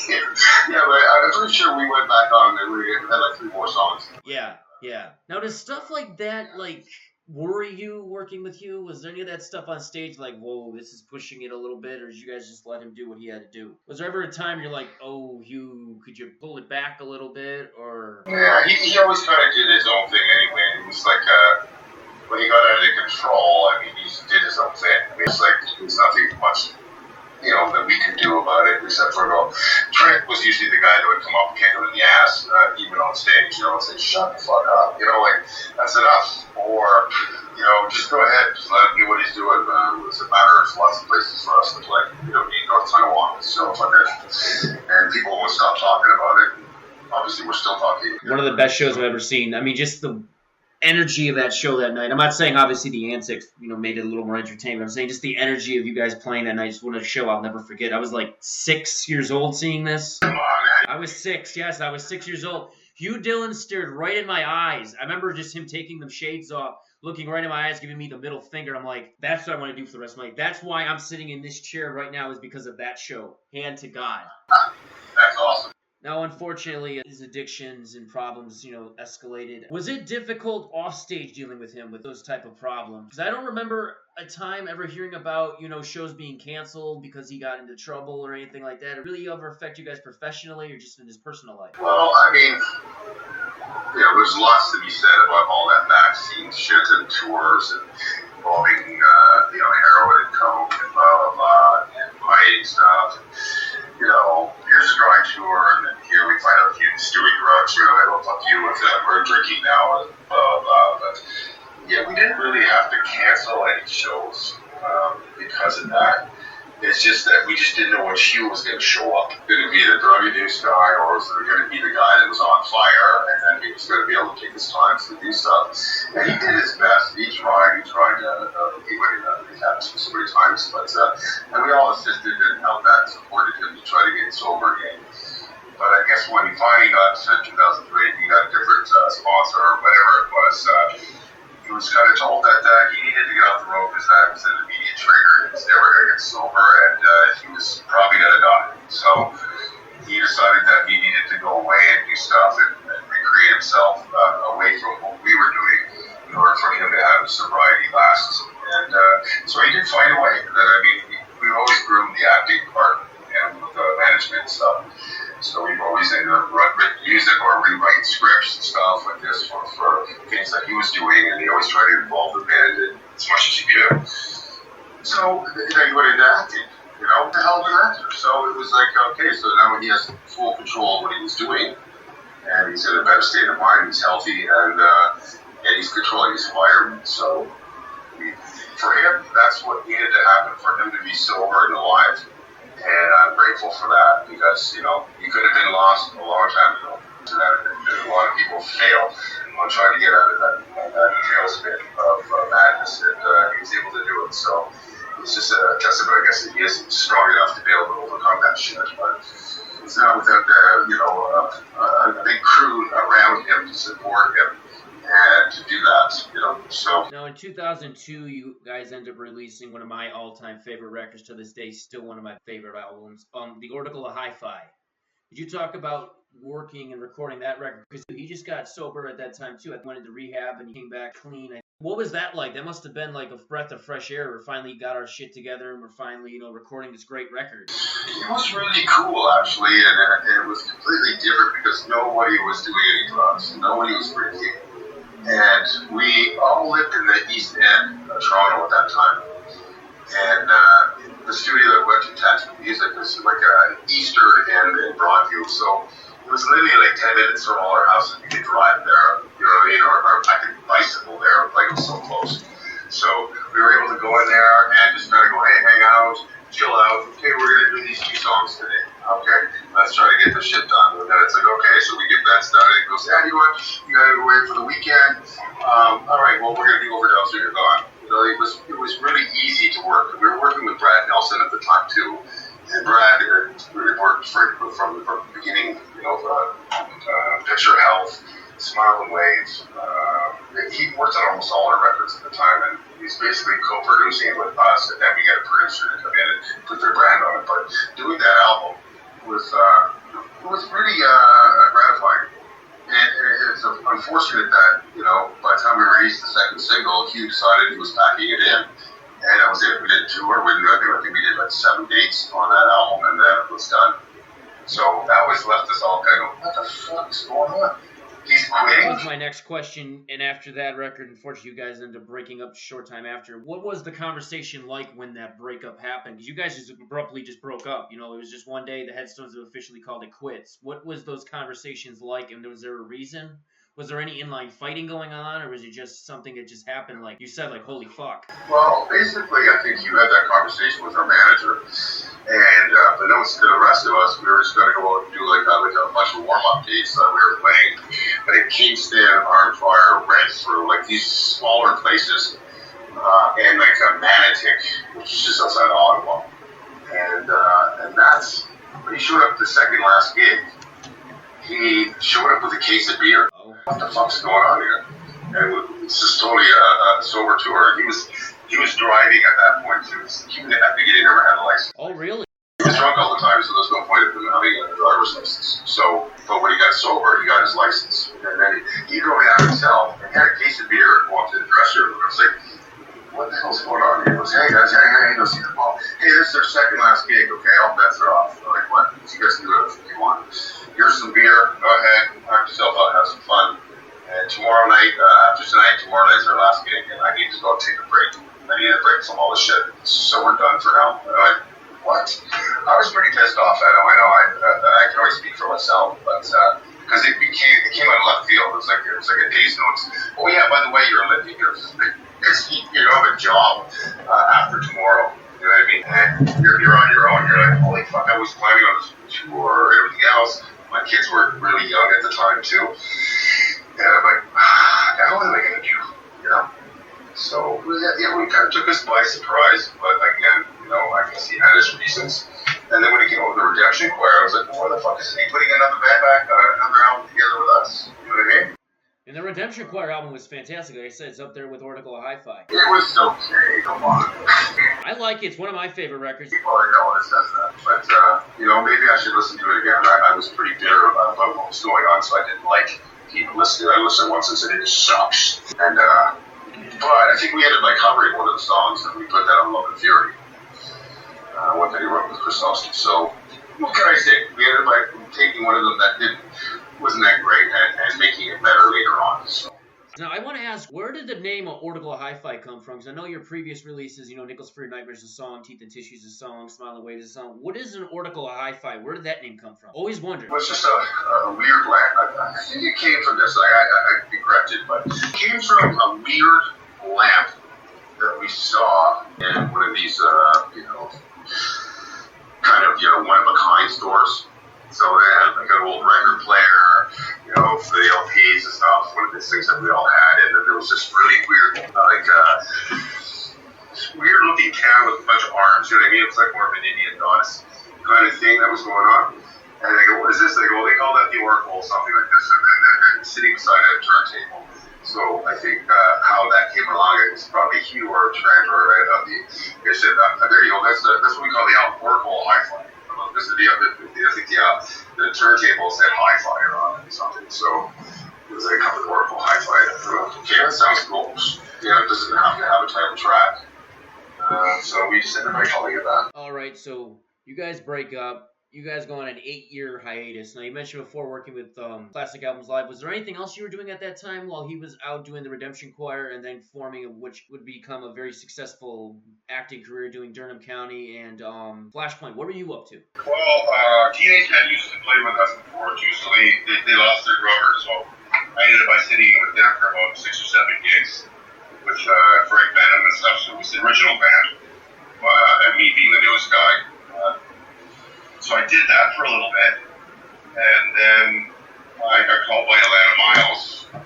Yeah, but I'm pretty sure we went back on and we had like 3 more songs. Yeah. Now, does stuff like that, worry you working with Hugh? Was there any of that stuff on stage like, whoa, this is pushing it a little bit, or did you guys just let him do what he had to do? Was there ever a time you're like, oh, Hugh, could you pull it back a little bit, or? Yeah, he always kind of did his own thing anyway. It was like, when he got out of control, I mean, he just did his own thing. I mean, it's like, there's nothing much, that we can do about it, except for, Trent was usually the guy that would come up and kick him in the ass, even on stage, and say, shut the fuck up, that's enough, or, just go ahead, just let him do what he's doing. It doesn't matter, there's lots of places for us to play, we don't need North Tonawanda, so fuck it, and people won't stop talking about it, obviously we're still talking. One of the best shows I've ever seen. I mean, just the energy of that show that night. I'm not saying obviously the antics, made it a little more entertaining. I'm saying just the energy of you guys playing that night. Just one of the show I'll never forget. I was like 6 years old seeing this. Come on, man. I was 6. Yes, I was 6 years old. Hugh Dillon stared right in my eyes. I remember just him taking them shades off, looking right in my eyes, giving me the middle finger. I'm like, that's what I want to do for the rest of my life. That's why I'm sitting in this chair right now, is because of that show. Hand to God. That's awesome. Now, unfortunately, his addictions and problems, escalated. Was it difficult off stage dealing with him with those type of problems? Because I don't remember a time ever hearing about, shows being canceled because he got into trouble or anything like that. Did it really ever affect you guys professionally or just in his personal life? Well, I mean, there's lots to be said about all that vaccine shit and tours and involving, heroin and coke and blah, blah, blah, and fighting stuff. Here's a drawing tour, and then here we find out Hugh's doing drugs. Well, fuck you with that. We're drinking now, and blah, blah, blah. But, yeah, we didn't really have to cancel any shows because of that. It's just that we just didn't know when Hugh was going to show up. Going to be the drug-induced guy, or was it going to be the guy that was on fire, and then he was going to be able to take his time to do stuff. And he did his best. He tried to, he went in so many times, but, and we all assisted and helped that, supported him to try to get sober again. But I guess when he finally got to 2003, he got a different sponsor or whatever it was, he was kind of told that he needed to get off the road because that was an immediate trigger. He was never going to get sober, and he was probably going to die. So he decided that he needed to go away and do stuff and recreate himself away from what we were doing in order for him to have his sobriety last. And so he did find a way. I mean, we acting. What the hell of an actor. So it was like, okay, so now he has full control of what he was doing, and he's in a better state of mind, he's healthy, and he's controlling his environment. So for him, that's what needed to happen for him to be sober and alive. And I'm grateful for that because, he could have been lost a long time ago. A lot of people fail on trying to get out of that tailspin of madness, and he was able to do it. So it's just a testament, I guess, that he isn't strong enough to be able to overcome that shit. But it's not without a big crew around him to support him and to do that, So now in 2002, you guys ended up releasing one of my all-time favorite records to this day, still one of my favorite albums, The Oracle of Hi-Fi. Did you talk about working and recording that record? Because he just got sober at that time too. I went into rehab and he came back clean. What was that like? That must have been like a breath of fresh air. We finally got our shit together and we're finally, recording this great record. It was really cool, actually, and it was completely different because nobody was doing any drugs. Nobody was drinking. And we all lived in the East End of Toronto at that time. And the studio that went to Tattoo Music was like an Eastern end in Broadview. So it was literally like 10 minutes from all our houses. You could drive there, or I could bicycle there, like it was so close. So we were able to go in there and just kind of go, hey, hang out, chill out. Okay, we're going to do these 2 songs today. Okay, let's try to get this shit done. And then it's like, okay, so we get that started. It goes, yeah, you got to go away for the weekend. All right, well, we're going to do overdubs when you're gone. It was really easy to work. We were working with Brad Nelson at the time too, and Brad really worked from the beginning. Picture Health, Smile and Wave. He worked on almost all our records at the time, and he's basically co-producing it with us. And then we get a producer to come in and put their brand on it. But doing that album was really gratifying. And it's unfortunate that, by the time we released the second single, Hugh decided he was packing it in. And that was it. We did a tour. I think we did like 7 dates on that album, and then it was done. So that always left us all kind of, what the fuck is going on? He's quitting. That was my next question. And after that record, unfortunately, you guys ended up breaking up a short time after. What was the conversation like when that breakup happened? Because you guys just abruptly broke up. It was just one day the Headstones have officially called it quits. What was those conversations like? And was there a reason? Was there any inline fighting going on? Or was it just something that just happened? Like you said, like, holy fuck. Well, basically, I think you had that conversation with our manager. And unbeknownst to the rest of us, we were just going to go out and do like a bunch of warm-up dates that we were playing. But in Kingston, Arnfire, Renfrew, like these smaller places, and like Manatic, which is just outside of Ottawa. And that's when he showed up at the second last gig. He showed up with a case of beer. Oh. What the fuck's going on here? And it's just totally a sober tour. He was driving at that point too. He never had a license. Oh, really? He was drunk all the time, so there's no point in him having a driver's license. So, but when he got sober, he got his license. And then he drove me out himself and had a case of beer and walked in the dressing room. I was like, what the hell's going on here? He goes, hey guys, hey, go see the ball. Hey, this is their second last gig, okay? All bets are off. I'm like, what? You guys can do whatever you want. Here's some beer. Go ahead, knock yourself out, have some fun. And tomorrow night, tomorrow night's our last gig, and I need to go take a break. I need a break from all this shit. So we're done for now. And I'm like, what? I was pretty pissed off at him. I know I can only speak for myself, but because it came out of left field. It was like a day's notice. Oh yeah, by the way, you have a job after tomorrow. You know what I mean? And you're on your own. You're like, holy fuck! I was planning on this tour and everything else. My kids were really young at the time too, and I'm like, now what am I gonna do? So yeah, we kind of took us by surprise, but again, I guess he had his reasons. And then when he came over the Redemption Choir, I was like, well, what the fuck is he putting another band back, another album together with us? You know what I mean? And the Redemption Choir album was fantastic. Like I said, it's up there with Oracle of Hi-Fi. It was okay, come on. I like it. It's one of my favorite records. People I know it says that, but maybe I should listen to it again. I was pretty bitter about what was going on, so I didn't like even listening. I listened once and said it sucks. And but I think we ended by covering one of the songs, and we put that on Love and Fury, one that he wrote with Kristofsky. So what can I say? We ended by taking one of them that wasn't that great and making it better later on. So. Now, I want to ask, where did the name of Ortigal Hi-Fi come from? Because I know your previous releases, Nichols for Your Nightmares is a song, Teeth and Tissues is a song, Smile and Wave is a song. What is an Ortigal Hi-Fi? Where did that name come from? Always wondered. It was just a weird lamp. I think it came from this. I'd be corrected, but it came from a weird lamp that we saw in one of these, one-of-a-kind stores. So they had like an old record player, for the LPs and stuff, one of these things that we all had, and then there was this really weird, weird looking can with a bunch of arms, you know what I mean? It was like more of an Indian goddess kind of thing that was going on. And they go, what is this? They go, they call that the Oracle, something like this, and sitting beside a turntable. So I think how that came along, it was probably Hugh or Trent or they said, there you go, that's what we call the Oracle Hi-Fi. Because I think the turntable said Hi-Fi on it or something. So it was like a couple of Oracle Hi-Fi. Okay, that sounds cool. It doesn't have to have a title track. So we just ended by calling it that. All right, so you guys break up. You guys go on an 8-year hiatus. Now, you mentioned before working with Classic Albums Live. Was there anything else you were doing at that time while he was out doing the Redemption Choir and then forming which would become a very successful acting career doing Durham County and Flashpoint? What were you up to? Well, Teenage Head used to play with us before, too, so they lost their drummer. So I ended up sitting in with them for about 6 or 7 gigs with Frank Venom and stuff. So it was the original band, and me being the newest guy. So I did that for a little bit, and then I got called by Atlanta Miles. I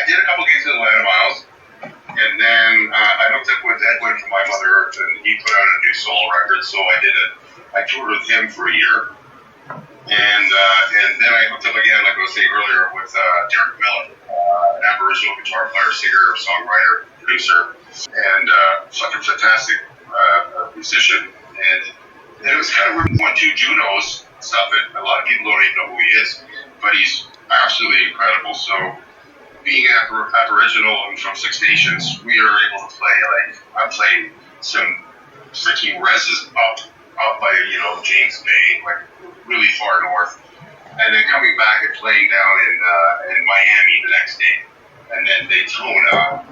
did a couple gigs in Atlanta Miles, and then I hooked up with Edwin from My Mother Earth, and he put out a new solo record. So I toured with him for a year, and then I hooked up again, like I was saying earlier, with Derek Miller, an Aboriginal guitar player, singer, songwriter, producer, and such a fantastic musician. And it was kind of weird. He won 2 Junos stuff, and a lot of people don't even know who he is, but he's absolutely incredible. So, being Aboriginal and from 6 Nations, we are able to play, I'm playing some freaking reses up by, James Bay, really far north, and then coming back and playing down in Miami the next day, and then Daytona.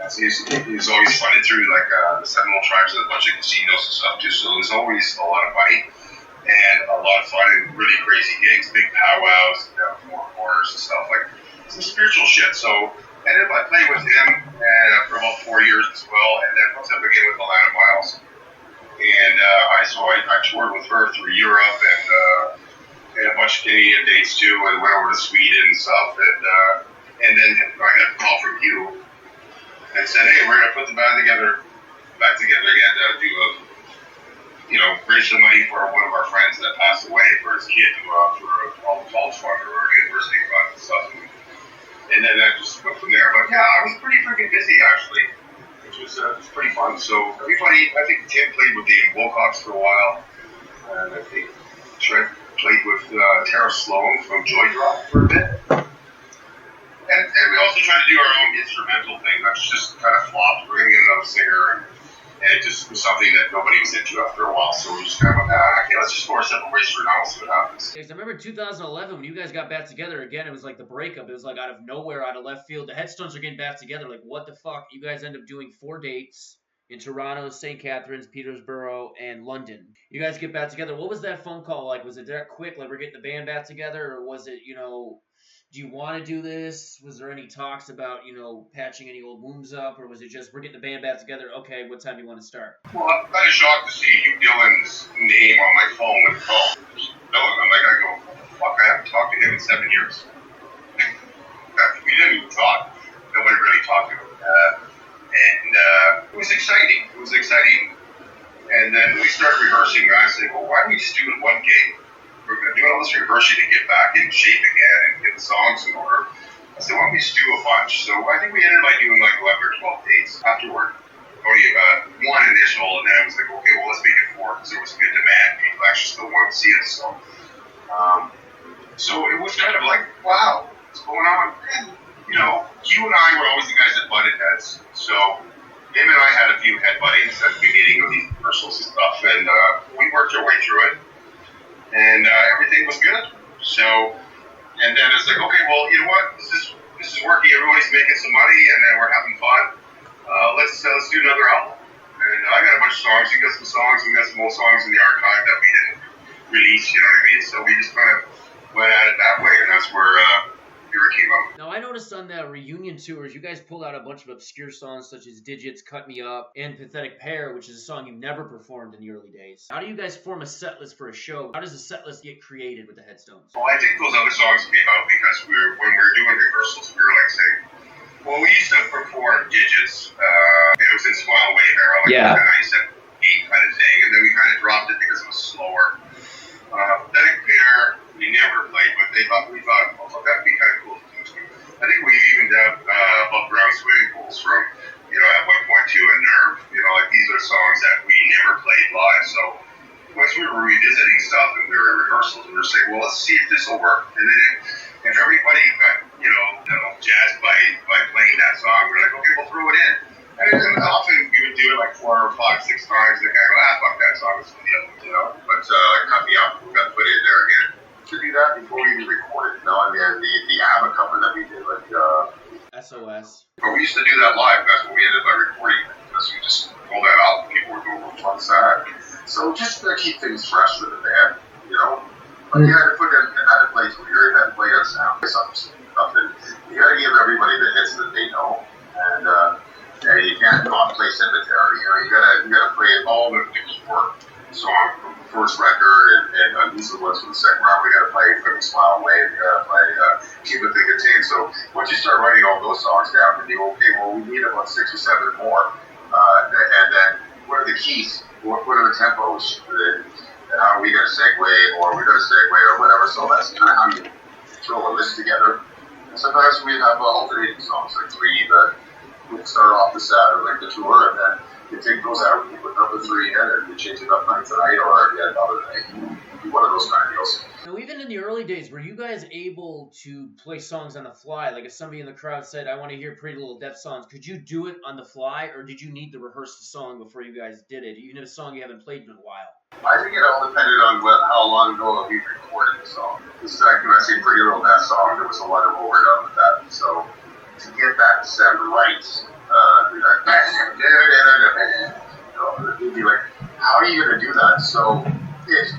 He was always funded through the Seminole tribes and a bunch of casinos and stuff too. So there's always a lot of money and a lot of fun and really crazy gigs, big powwows, 4 quarters and stuff, like some spiritual shit. So I ended up playing with him for about 4 years as well, and then hooked up again with Atlanta Miles. And I toured with her through Europe and a bunch of Canadian dates too, and went over to Sweden and stuff. And then I got a call from you. And said, hey, we're going to put the band back together again to do raise some money for one of our friends that passed away for his kid for all the college fund or university fund and stuff. And then that just went from there. But yeah, I was pretty freaking busy actually, which was pretty fun. So everybody, I think Tim played with David Wilcox for a while. And I think Trent played with Tara Sloan from Joy Drop for a bit. And we also tried to do our own instrumental thing, which just kind of flopped. We're going to get another singer, and it just was something that nobody was into after a while. So we just kind of went, okay, let's just go our separate ways for now and see what happens. I remember 2011 when you guys got back together again. It was like the breakup. It was like out of nowhere, out of left field. The Headstones are getting back together. Like, what the fuck? You guys end up doing 4 dates in Toronto, St. Catharines, Peterborough, and London. You guys get back together. What was that phone call like? Was it that quick? Like, we're getting the band back together? Or was it, do you want to do this? Was there any talks about, patching any old wounds up? Or was it just, we're getting the band back together, okay, what time do you want to start? Well, I'm kind of shocked to see Hugh Dillon's name on my phone when he called. Dillon, I'm like, fuck, I haven't talked to him in 7 years. We didn't even talk. Nobody really talked to him. And it was exciting. And then we started rehearsing, and I said, well, why don't we just do it one gig? We're going to do all this rehearsing to get back in shape again and get the songs in order. I said, why don't we just do a bunch? So I think we ended up doing 11 or 12 dates afterward. Only one initial, and then I was like, okay, well, let's make it 4 because there was a good demand. People actually still wanted to see us. So it was kind of like, wow, what's going on? And, you and I were always the guys that butted heads. So him and I had a few head buttings at the beginning of these rehearsals and stuff, and we worked our way through it. And everything was good. So, and then it's like, okay, well, you know what? This is this is working. Everybody's making some money, and then we're having fun. Let's do another album. And I got a bunch of songs. You got some songs. We got some old songs in the archive that we didn't release. You know what I mean? So we just kind of went at it that way, and that's where Here It came out. Now, I noticed on the reunion tours, you guys pulled out a bunch of obscure songs such as Digits, Cut Me Up, and Pathetic Pair, which is a song you never performed in the early days. How do you guys form a set list for a show? How does a set list get created with the Headstones? Well, I think those other songs came out because when we were doing rehearsals, we were like saying, well, we used to perform Digits. It was in Smile Wave era, like Yeah. 97, 8 kind of thing, and then we kind of dropped it because it was slower. Pathetic Pair, we never played, but we thought, oh, that'd be kind of cool to do. I think we even did Above Ground Swimming Pools from, at one point too, and Nerve. Like these are songs that we never played live. So once we were revisiting stuff and we were in rehearsals, we were saying, well, let's see if this will work. And then if everybody got, jazzed by playing that song, we're like, okay, we'll throw it in. And then often we would do it like 4 or 5, 6 times, and kind of go, fuck that song, it's the deal, But Cut Me Up, we got to put it in there again. To do that before we even recorded, and then the ABBA cover that we did, like SOS. But we used to do that live. That's what we ended up recording because we just pulled that out. People were going, what's that? So just to keep things fresh for the band, But you had to put in, you had to play clear, you had to play on sound, something. You got to give everybody the hits that they know, and you can't not play cemetery. You gotta play all the key work song from the first record, and these are the ones from the second round. We gotta play From the Smile Wave. We gotta play Keep It Thick and Tame. So once you start writing all those songs down, then you go, okay, well, we need about 6 or 7 more, and then what are the keys? What are the tempos? And how are we gonna segue, or we're gonna segue, or whatever. So that's kind of how you throw a list together. And sometimes we have alternating songs, like 3 that would start off the set or like the tour, and then you take those out and you put number 3 in, and you change it up night to night, or another night. One of those kind of deals. Now, even in the early days, were you guys able to play songs on the fly? Like if somebody in the crowd said, I want to hear Pretty Little Death songs, could you do it on the fly, or did you need to rehearse the song before you guys did it, even if a song you haven't played in a while? I think it all depended on how long ago we recorded the song. This is like when I say Pretty Little Death song, there was a lot of overdub with that. So to get that to sound right, you'd be like, how are you going to do that? So if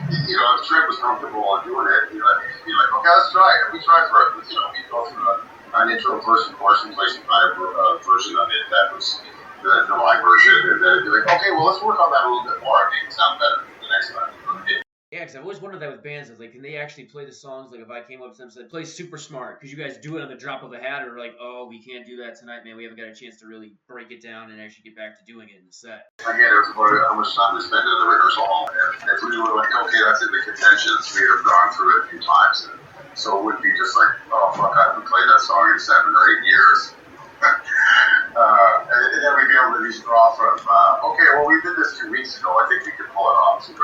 Trent was comfortable on doing it, you'd be like, okay, let's try it. We try for it. We go through an intro first, of course, and play some kind of version of it that was the live version, and then it'd be like, okay, well, let's work on that a little bit more and make it sound better the next time. Yeah, because I've always wondered that with bands. It's like, can they actually play the songs? Like, if I came up to them and said, play Super Smart, could you guys do it on the drop of a hat? Or like, oh, we can't do that tonight, man. We haven't got a chance to really break it down and actually get back to doing it in the set. Again, it was about how much time we spent in the rehearsal hall. And if we were like, okay, that's in the contentions, we'd have gone through it a few times. And so it wouldn't be just like, oh, fuck, I haven't played that song in 7 or 8 years. And then we'd be able to just draw from, okay, well, we did this 2 weeks ago. I think we could pull it off. So,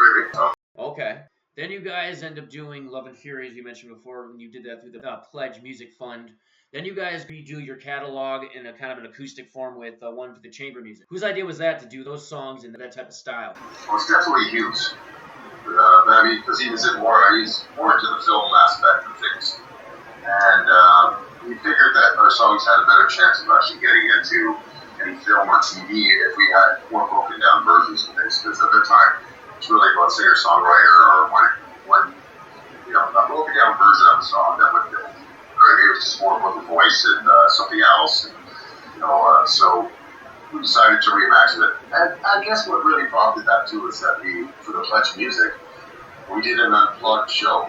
okay. Then you guys end up doing Love and Fury, as you mentioned before, when you did that through the Pledge Music Fund. Then you guys redo your catalog in a kind of an acoustic form with one for the chamber music. Whose idea was that to do those songs in that type of style? Well, it's definitely Hughes. I mean, because he's more into the film aspect of things. And we figured that our songs had a better chance of actually getting into any film or TV if we had more broken down versions of things. Because at the time, it's really about singer-songwriter or one a broken down version of a song that would build. Or it was just more about the voice and something else. And, so we decided to reimagine it. And I guess what really prompted that too is that for the Pledge Music, we did an unplugged show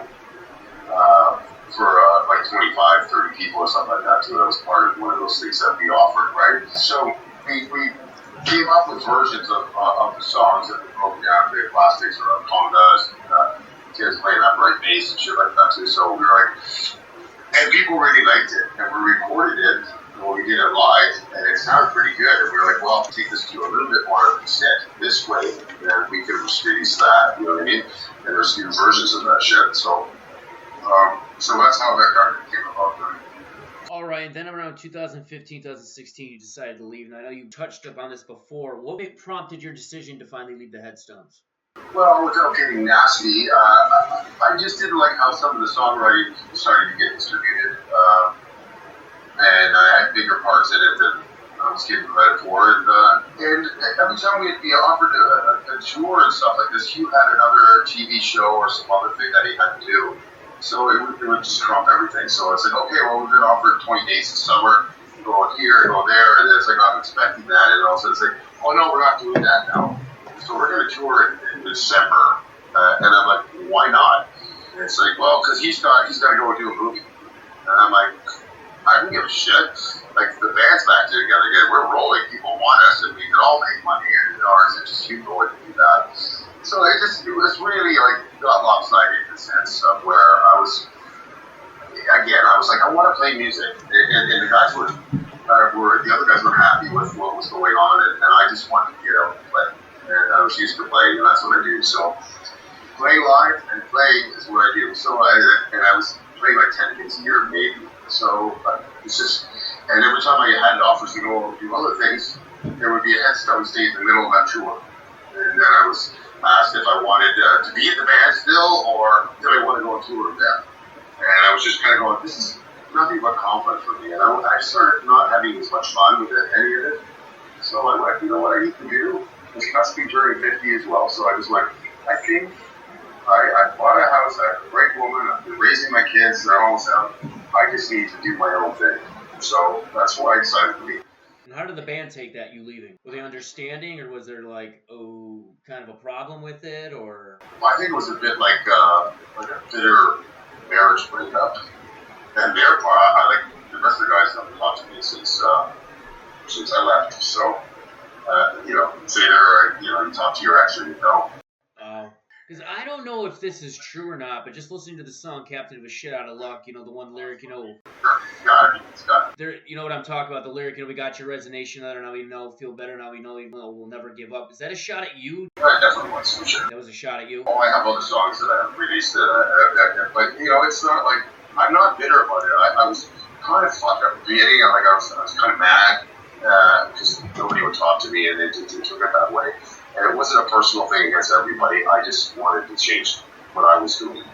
for like 25, 30 people or something like that too. That was part of one of those things that we offered, right? So we came up with versions of the songs that were broken down to plastics or congas, kids playing upright bass and shit like that too. So we were like, and people really liked it, and we recorded it, and we did it live, and it sounded pretty good. And we were like, well, take this to a little bit more set this way, and we can release that, you know what I mean? And there's new versions of that shit. So that's how that kind of came about. All right, then around 2015, 2016, you decided to leave. And I know you touched upon this before. What prompted your decision to finally leave the Headstones? Well, without getting nasty, I just didn't like how some of the songwriting started to get distributed. and I had bigger parts in it than I was given credit for. And every time we'd be offered a tour and stuff like this, Hugh had another TV show or some other thing that he had to do. So it would just trump everything. So it's like, okay, well, we've been offered 20 days in summer, go here, go there, and it's like, I'm expecting that, and all of a sudden it's like, oh no, we're not doing that now. So we're going to tour in December, and I'm like, why not? And it's like, well, because he's got to go do a movie. And I'm like, I don't give a shit. Like, the band's back together again. We're rolling. People want us, and we can all make money, and ours is just you going to do that. So it was really, like, got lopsided in the sense of where I was like, I want to play music. And the guys the other guys were happy with what was going on, and I just wanted to get out and play. And I was used to playing, and that's what I do. So play live and play is what I do. So I was playing like 10 gigs a year, maybe. So it's just, and every time I had offers to go do other things, there would be a Headstones date in the middle of that tour. And then I was asked if I wanted to be in the band still, or did I want to go on tour with them. And I was just kind of going, this is nothing but conflict for me. And I started not having as much fun with any of it. So I went, you know what I need to do? This must be turning 50 as well. So I was like, I think I bought a house, I have a great woman, I've been raising my kids, they're almost out. I just need to do my own thing. So that's why I decided to leave. And how did the band take that, you leaving? Were they understanding, or was there like, kind of a problem with it, or? I think it was a bit like a bitter marriage breakup. And I like the rest of the guys haven't talked to me since I left. So, it's either you talk to your ex or you don't. Because I don't know if this is true or not, but just listening to the song "Captain of a Shit Out of Luck," the one lyric, It's got there, you know what I'm talking about. The lyric, we got your resignation letter, now we know, feel better, now we know we'll never give up. Is that a shot at you? Yeah, definitely was. Sure. That was a shot at you. Oh, I have other songs that I have released, but it's not like I'm not bitter about it. I was kind of fucked up at the beginning. I was kind of mad because nobody would talk to me, and they took it that way. And it wasn't a personal thing against everybody. I just wanted to change what I was doing.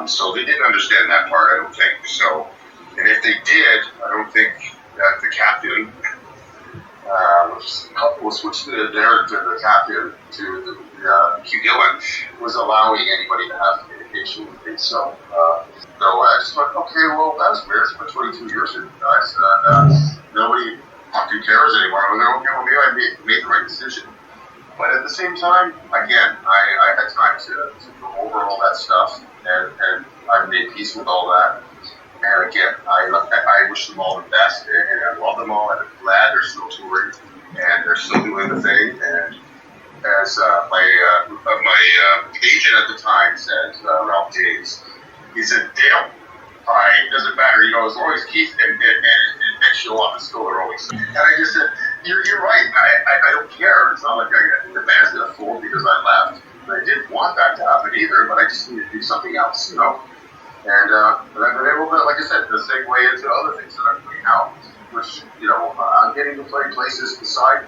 So they didn't understand that part, I don't think. So, and if they did, I don't think that the captain was switched to the captain to Hugh Dillon was allowing anybody to have communication with me. So I just went, okay, well, that was weird. It's been 22 years with you guys, and nobody fucking cares anymore. I was like, okay, well, maybe I made the right decision. But at the same time, again, I had time to go over all that stuff, and I made peace with all that. And again, I wish them all the best, and I love them all, and I'm glad they're still touring, and they're still doing the thing. And as my agent at the time said, Ralph James, he said, Dale, it doesn't matter, as long as Keith and Nick show up, it's still always. And I just said, you're right. I don't care. It's not like the band's gonna fold because I left. And I didn't want that to happen either, but I just need to do something else, And I've been able to, like I said, to segue into other things that I'm doing now, which I'm getting to play places beside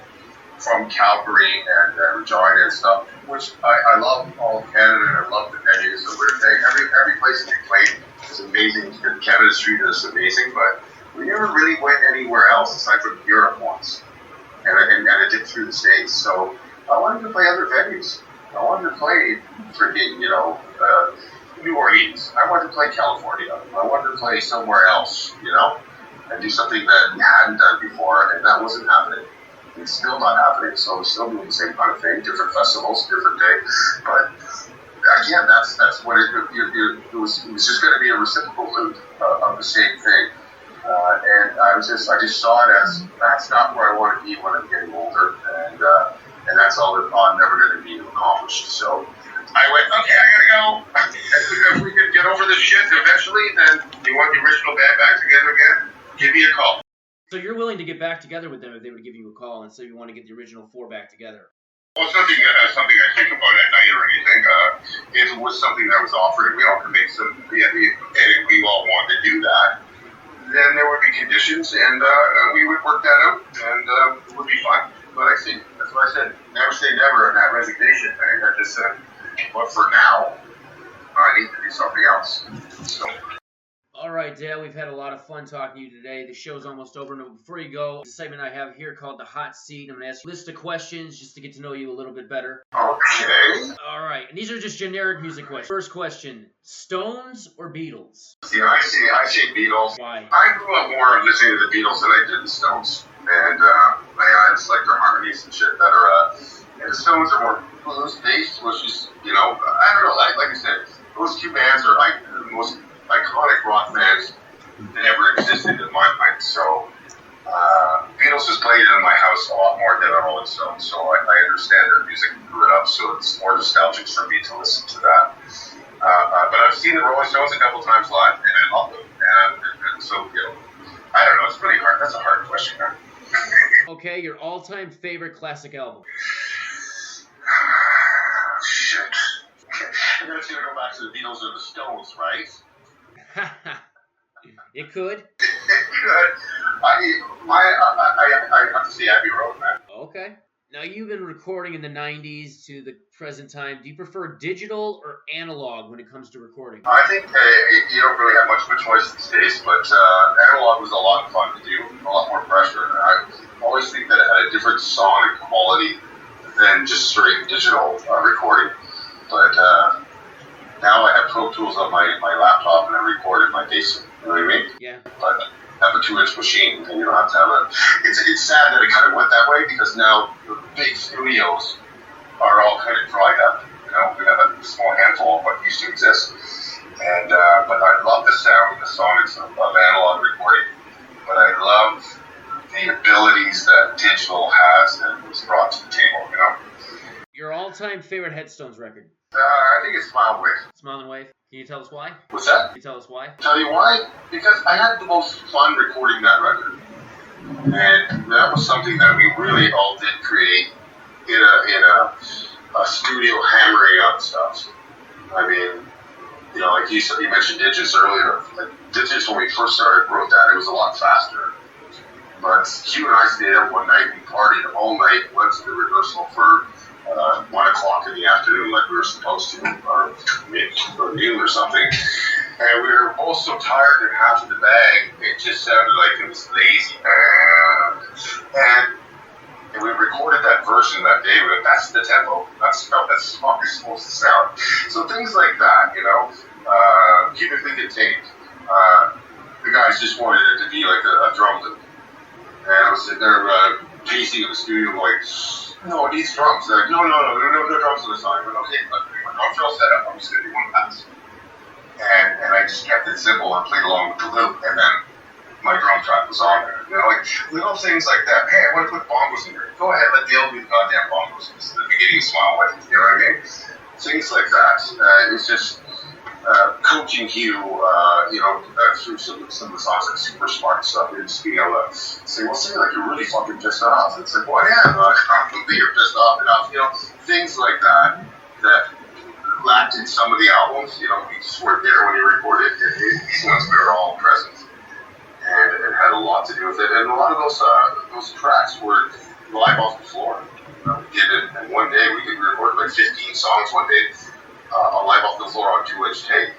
from Calgary and Regina and stuff, which I love all of Canada, and I love the venues. So we're saying every place that we played is amazing. Canada Street is amazing, but we never really went anywhere else aside from Europe once. And I did through the States. So I wanted to play other venues. I wanted to play freaking, New Orleans. I wanted to play California. I wanted to play somewhere else, and do something that we hadn't done before, and that wasn't happening. It's still not happening, so we're still doing the same kind of thing, different festivals, different days. But again, that's what it was just going to be a reciprocal loop of the same thing. And I just saw it as that's not where I want to be when I'm getting older, and that's all that I'm never going to be accomplished. So I went, okay, I gotta go. If we could get over this shit eventually, then you want the original band back together again, give me a call. So you're willing to get back together with them if they would give you a call, and so you want to get the original 4 back together? Well, it's something I think about at night or anything. If it was something that was offered and we all could make some, and we all wanted to do that, then there would be conditions, and we would work that out, and it would be fun. But that's what I said, never say never in that resignation thing. I just said, but for now, I need to do something else. So. All right, Dale, we've had a lot of fun talking to you today. The show's almost over. But before you go, the segment I have here called the Hot Seat. I'm going to ask you a list of questions just to get to know you a little bit better. Okay. All right, and these are just generic music questions. First question, Stones or Beatles? See, I say Beatles. Why? I grew up more listening to the Beatles than I did the Stones. And I just like their harmonies and shit better. And the Stones are more blues-based, which is, I don't know, like I said, those two bands are like the most iconic rock bands that ever existed in my mind. So Beatles has played in my house a lot more than the Rolling Stones, so I understand their music and grew it up, so it's more nostalgic for me to listen to that. But I've seen the Rolling Stones a couple times live, and I love them. And so, I don't know, it's really hard. That's a hard question, man. Okay, your all-time favorite classic album? Shit. I'm going to go back to the Beatles or the Stones, right? It could. It could. I have to say Abbey Road, man. Okay. Now, you've been recording in the 90s to the present time. Do you prefer digital or analog when it comes to recording? I think you don't really have much of a choice these days, but analog was a lot of fun to do, a lot more pressure. And I always think that it had a different sonic quality than just straight digital recording. But now I have Pro Tools on my laptop and I record in my basement. You know what I mean? Yeah. But I have a 2-inch machine, and you don't have to have a. It's sad that it kind of went that way because now the big studios are all kind of dried up. We have a small handful of what used to exist. And but I love the sound and the sonics of analog recording. But I love the abilities that digital has and was brought to the table. Your all-time favorite Headstones record? I think it's Smile Wave. Smile and Wave. Can you tell us why? What's that? Can you tell us why? Tell you why? Because I had the most fun recording that record. And that was something that we really all did create in a studio hammering out stuff. I mean, like you mentioned Digits earlier. Like Digits, when we first wrote that, it was a lot faster. But Hugh and I stayed up one night, we partied all night, went to the rehearsal for 1 o'clock in the afternoon like we were supposed to, or noon or something. And we were both so tired and half in the bag, it just sounded like it was lazy. And we recorded that version that day, but that's the tempo. That's how that song is supposed to sound. So things like that, keep it thinking tape. The guys just wanted it to be like a drum loop. And I was sitting there pacing in the studio like, no, it needs drums. They're like, no drums in the song. But okay, but my drums are all set up. I'm just going to do one pass. And I just kept it simple and played along with the loop. And then my drum track was on there. Like little things like that. Hey, I want to put bongos in here. Go ahead, let Dale do the goddamn bongos. It's the beginning of Smile Wave. You know what I mean? Things like that. It's just coaching Hugh, through some of the songs like Super Smart stuff. And just being able to say, well, say like you're really fucking pissed off. It's like, well, yeah, you're pissed off enough. Things like that lacked in some of the albums. We just weren't there when you recorded. These ones were all present. And it had a lot to do with it. And a lot of those tracks were live off the floor. We did it, and one day we could record like 15 songs one day live off the floor on 2-inch tape.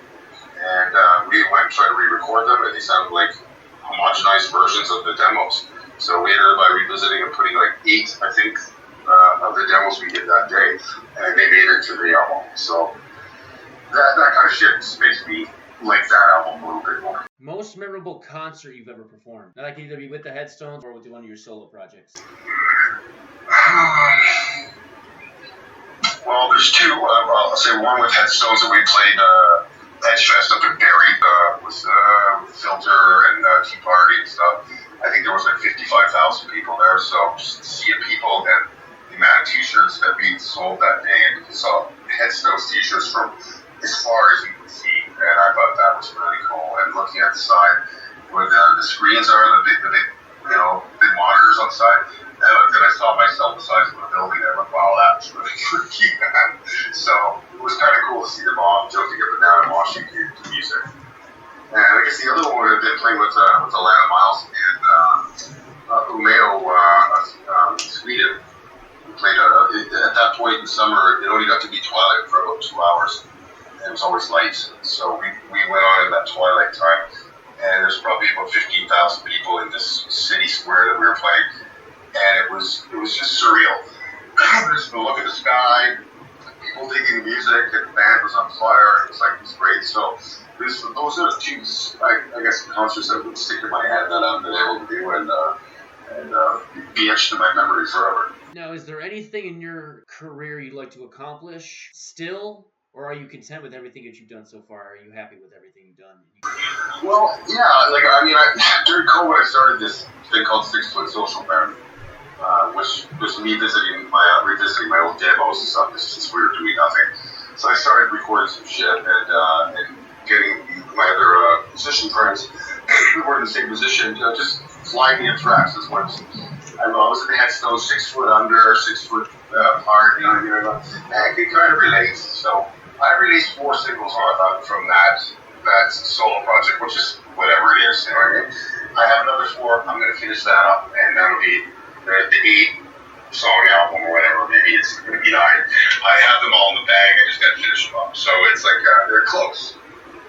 And we went and tried to re-record them, and they sounded like homogenized versions of the demos. So we ended up by revisiting and putting like 8, I think, of the demos we did that day, and they made it to the album. So that kind of shit just makes me like that album a little bit more. Most memorable concert you've ever performed? Now, that can either be with the Headstones or with one of your solo projects. Well, there's two. I'll say one with Headstones that we played Edgefest up in Barrie with Filter and Tea Party and stuff. I think there was like 55,000 people there, so just seeing people and the amount of t-shirts that we sold that day, and we saw Headstones t-shirts from as far as you could see, and I thought that was really cool. And looking at the side where the screens are, the big monitors on the side, and I saw myself the size of the building, and I went, wow, that was really freaky, man. So it was kind of cool to see them all jumping up and down and watching the music. And I guess the other one I've been playing with Alana Miles in Umeå, Sweden. We played at that point in summer, it only got to be twilight for about 2 hours. And it was always light, so we went on in that twilight time and there's probably about 15,000 people in this city square that we were playing, and it was just surreal. Just the look at the sky, people digging the music, and the band was on fire. It was great. So those are the two, I guess, concerts that would stick in my head that I've been able to do and be etched in my memory forever. Now, is there anything in your career you'd like to accomplish still, or are you content with everything that you've done so far? Are you happy with everything you've done? Well, yeah, during COVID, I started this thing called 6 Foot Social Band, which was me revisiting my old demos and stuff since we were doing nothing. So I started recording some shit and getting my other musician friends who were in the same position, just flying me in tracks as well. I was in the Headstones, 6 foot under, 6 foot apart, you know what I mean? And I can kind of relate. So I released 4 singles from that solo project, which is whatever it is, you know what I mean? I have another 4, I'm going to finish that up, and that'll be the 8-song album or whatever, maybe it's going to be 9. I have them all in the bag, I just got to finish them up. So it's like, they're close.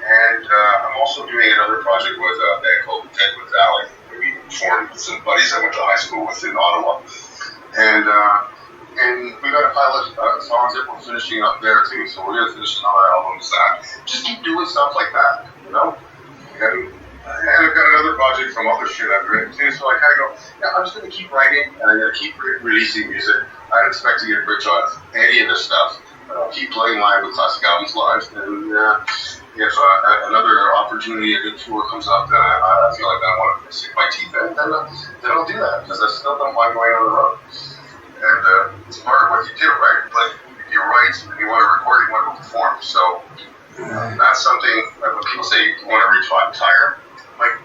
And I'm also doing another project with a band called Deadwood Valley. We formed with some buddies I went to high school with in Ottawa. And we got a pile of songs that we're finishing up there too, so we're going to finish another album with that. Just keep doing stuff like that, you know? And I've got another project from other shit I've written too, so I kind of go, yeah, I'm just going to keep writing, and I'm going to keep releasing music. I don't expect to get rich on any of this stuff. I'll keep playing live with Classic Albums Live, and if another opportunity, a good tour comes up, then I feel like I want to stick my teeth in, then I'll do that, because I still don't mind going on the road. And it's part of what you do, right? Like, if you write and you want to record, you want to perform. So that's something, like when people say, you want to retire? Like,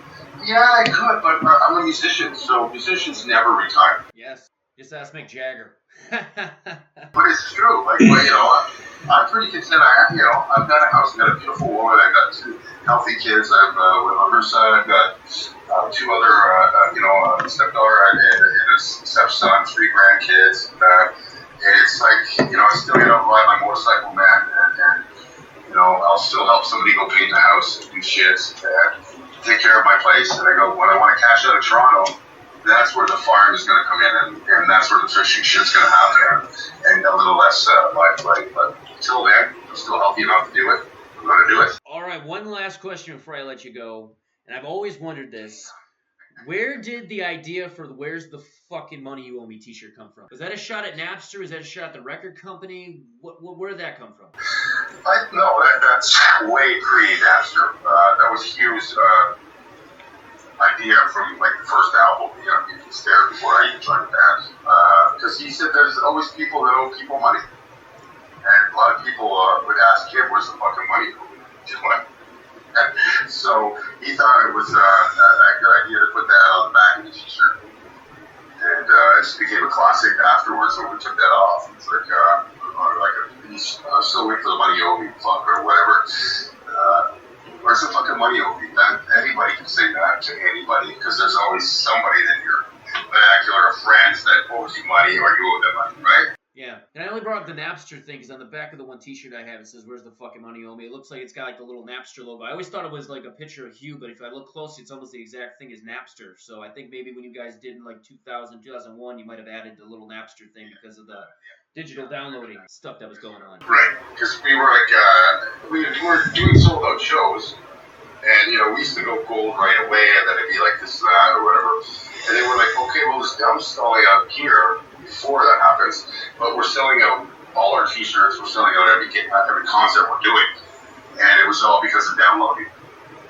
yeah, I could, but I'm a musician, so musicians never retire. Yes, just ask Mick Jagger. But it's true. Like, well, you know, I'm pretty content. I've got a house, I've got a beautiful woman, I've got 2 healthy kids. With on her side, I've got 2 other, a stepdaughter and a stepson, 3 grandkids. And it's like, I still ride my motorcycle, man, and I'll still help somebody go paint the house and do shit and take care of my place. And I go, when I want to cash out of Toronto, that's where the farm is going to come in, and that's where the fishing shit's going to happen, and a little less life. But until then, I'm still healthy enough to do it. I'm going to do it. All right, one last question before I let you go, and I've always wondered this. Where did the idea for the "Where's the fucking money you owe me" t-shirt come from? Was that a shot at Napster? Was that a shot at the record company? Where did that come from? No, that's way pre-Napster. That was Hugh's idea from like the first album. He was there before I even joined the band. Because he said there's always people that owe people money, and a lot of people would ask him, "Where's the fucking money?" So he thought it was a good idea to put that on the back of the t-shirt, and it just became a classic afterwards when we took that off. It's like still wait for the money you owe me, fuck, or whatever. Where's the fucking money owe me? Anybody can say that to anybody, because there's always somebody in your vernacular of friends that owes you money or you owe them money, right? Yeah, and I only brought up the Napster thing because on the back of the one t-shirt I have, it says, "Where's the fucking money you owe me?" It looks like it's got like the little Napster logo. I always thought it was like a picture of Hugh, but if I look closely, it's almost the exact thing as Napster. So I think maybe when you guys did in like 2000, 2001, you might have added the little Napster thing because of the digital downloading stuff that was going on. Right, because we were like, we were doing sold out shows, and we used to go gold right away, and then it'd be like this, that, or whatever. And they were like, okay, well, I'm selling out here before that happens, but we're selling out all our t-shirts, we're selling out every concert we're doing, and it was all because of downloading.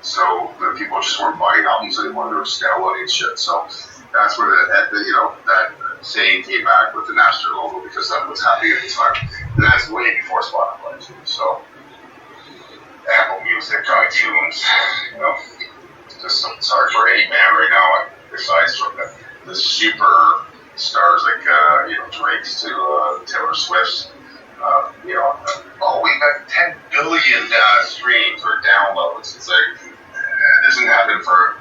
So the people just weren't buying albums anymore, they were just downloading shit. So that's where that saying came back with the Napster logo, because that was happening at the time, and that's way before Spotify too. So Apple Music, iTunes, just sorry for any band right now, besides from the super stars like Drake's to Taylor Swift's. We got 10 billion streams or downloads. It's like it doesn't happen for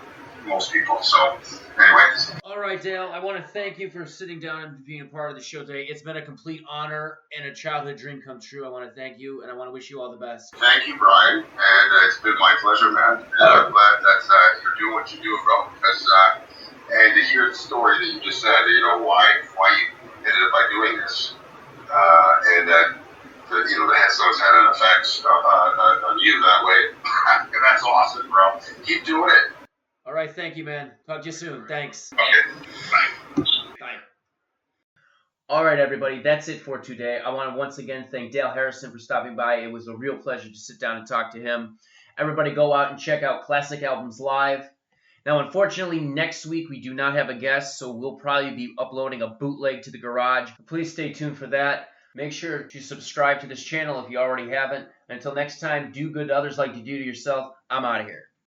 most people. So, anyway. All right, Dale, I want to thank you for sitting down and being a part of the show today. It's been a complete honor and a childhood dream come true. I want to thank you, and I want to wish you all the best. Thank you, Brian, and it's been my pleasure, man. And I'm glad that you're doing what you're doing, bro. Because and to hear the story that you just said, you know, why you ended up by doing this, and that the Headstones had an effect on you that way. And that's awesome, bro. Keep doing it. All right, thank you, man. Talk to you soon. Thanks. Okay, bye. Bye. All right, everybody, that's it for today. I want to once again thank Dale Harrison for stopping by. It was a real pleasure to sit down and talk to him. Everybody go out and check out Classic Albums Live. Now, unfortunately, next week we do not have a guest, so we'll probably be uploading a bootleg to the garage. Please stay tuned for that. Make sure to subscribe to this channel if you already haven't. Until next time, do good to others like you do to yourself. I'm out of here.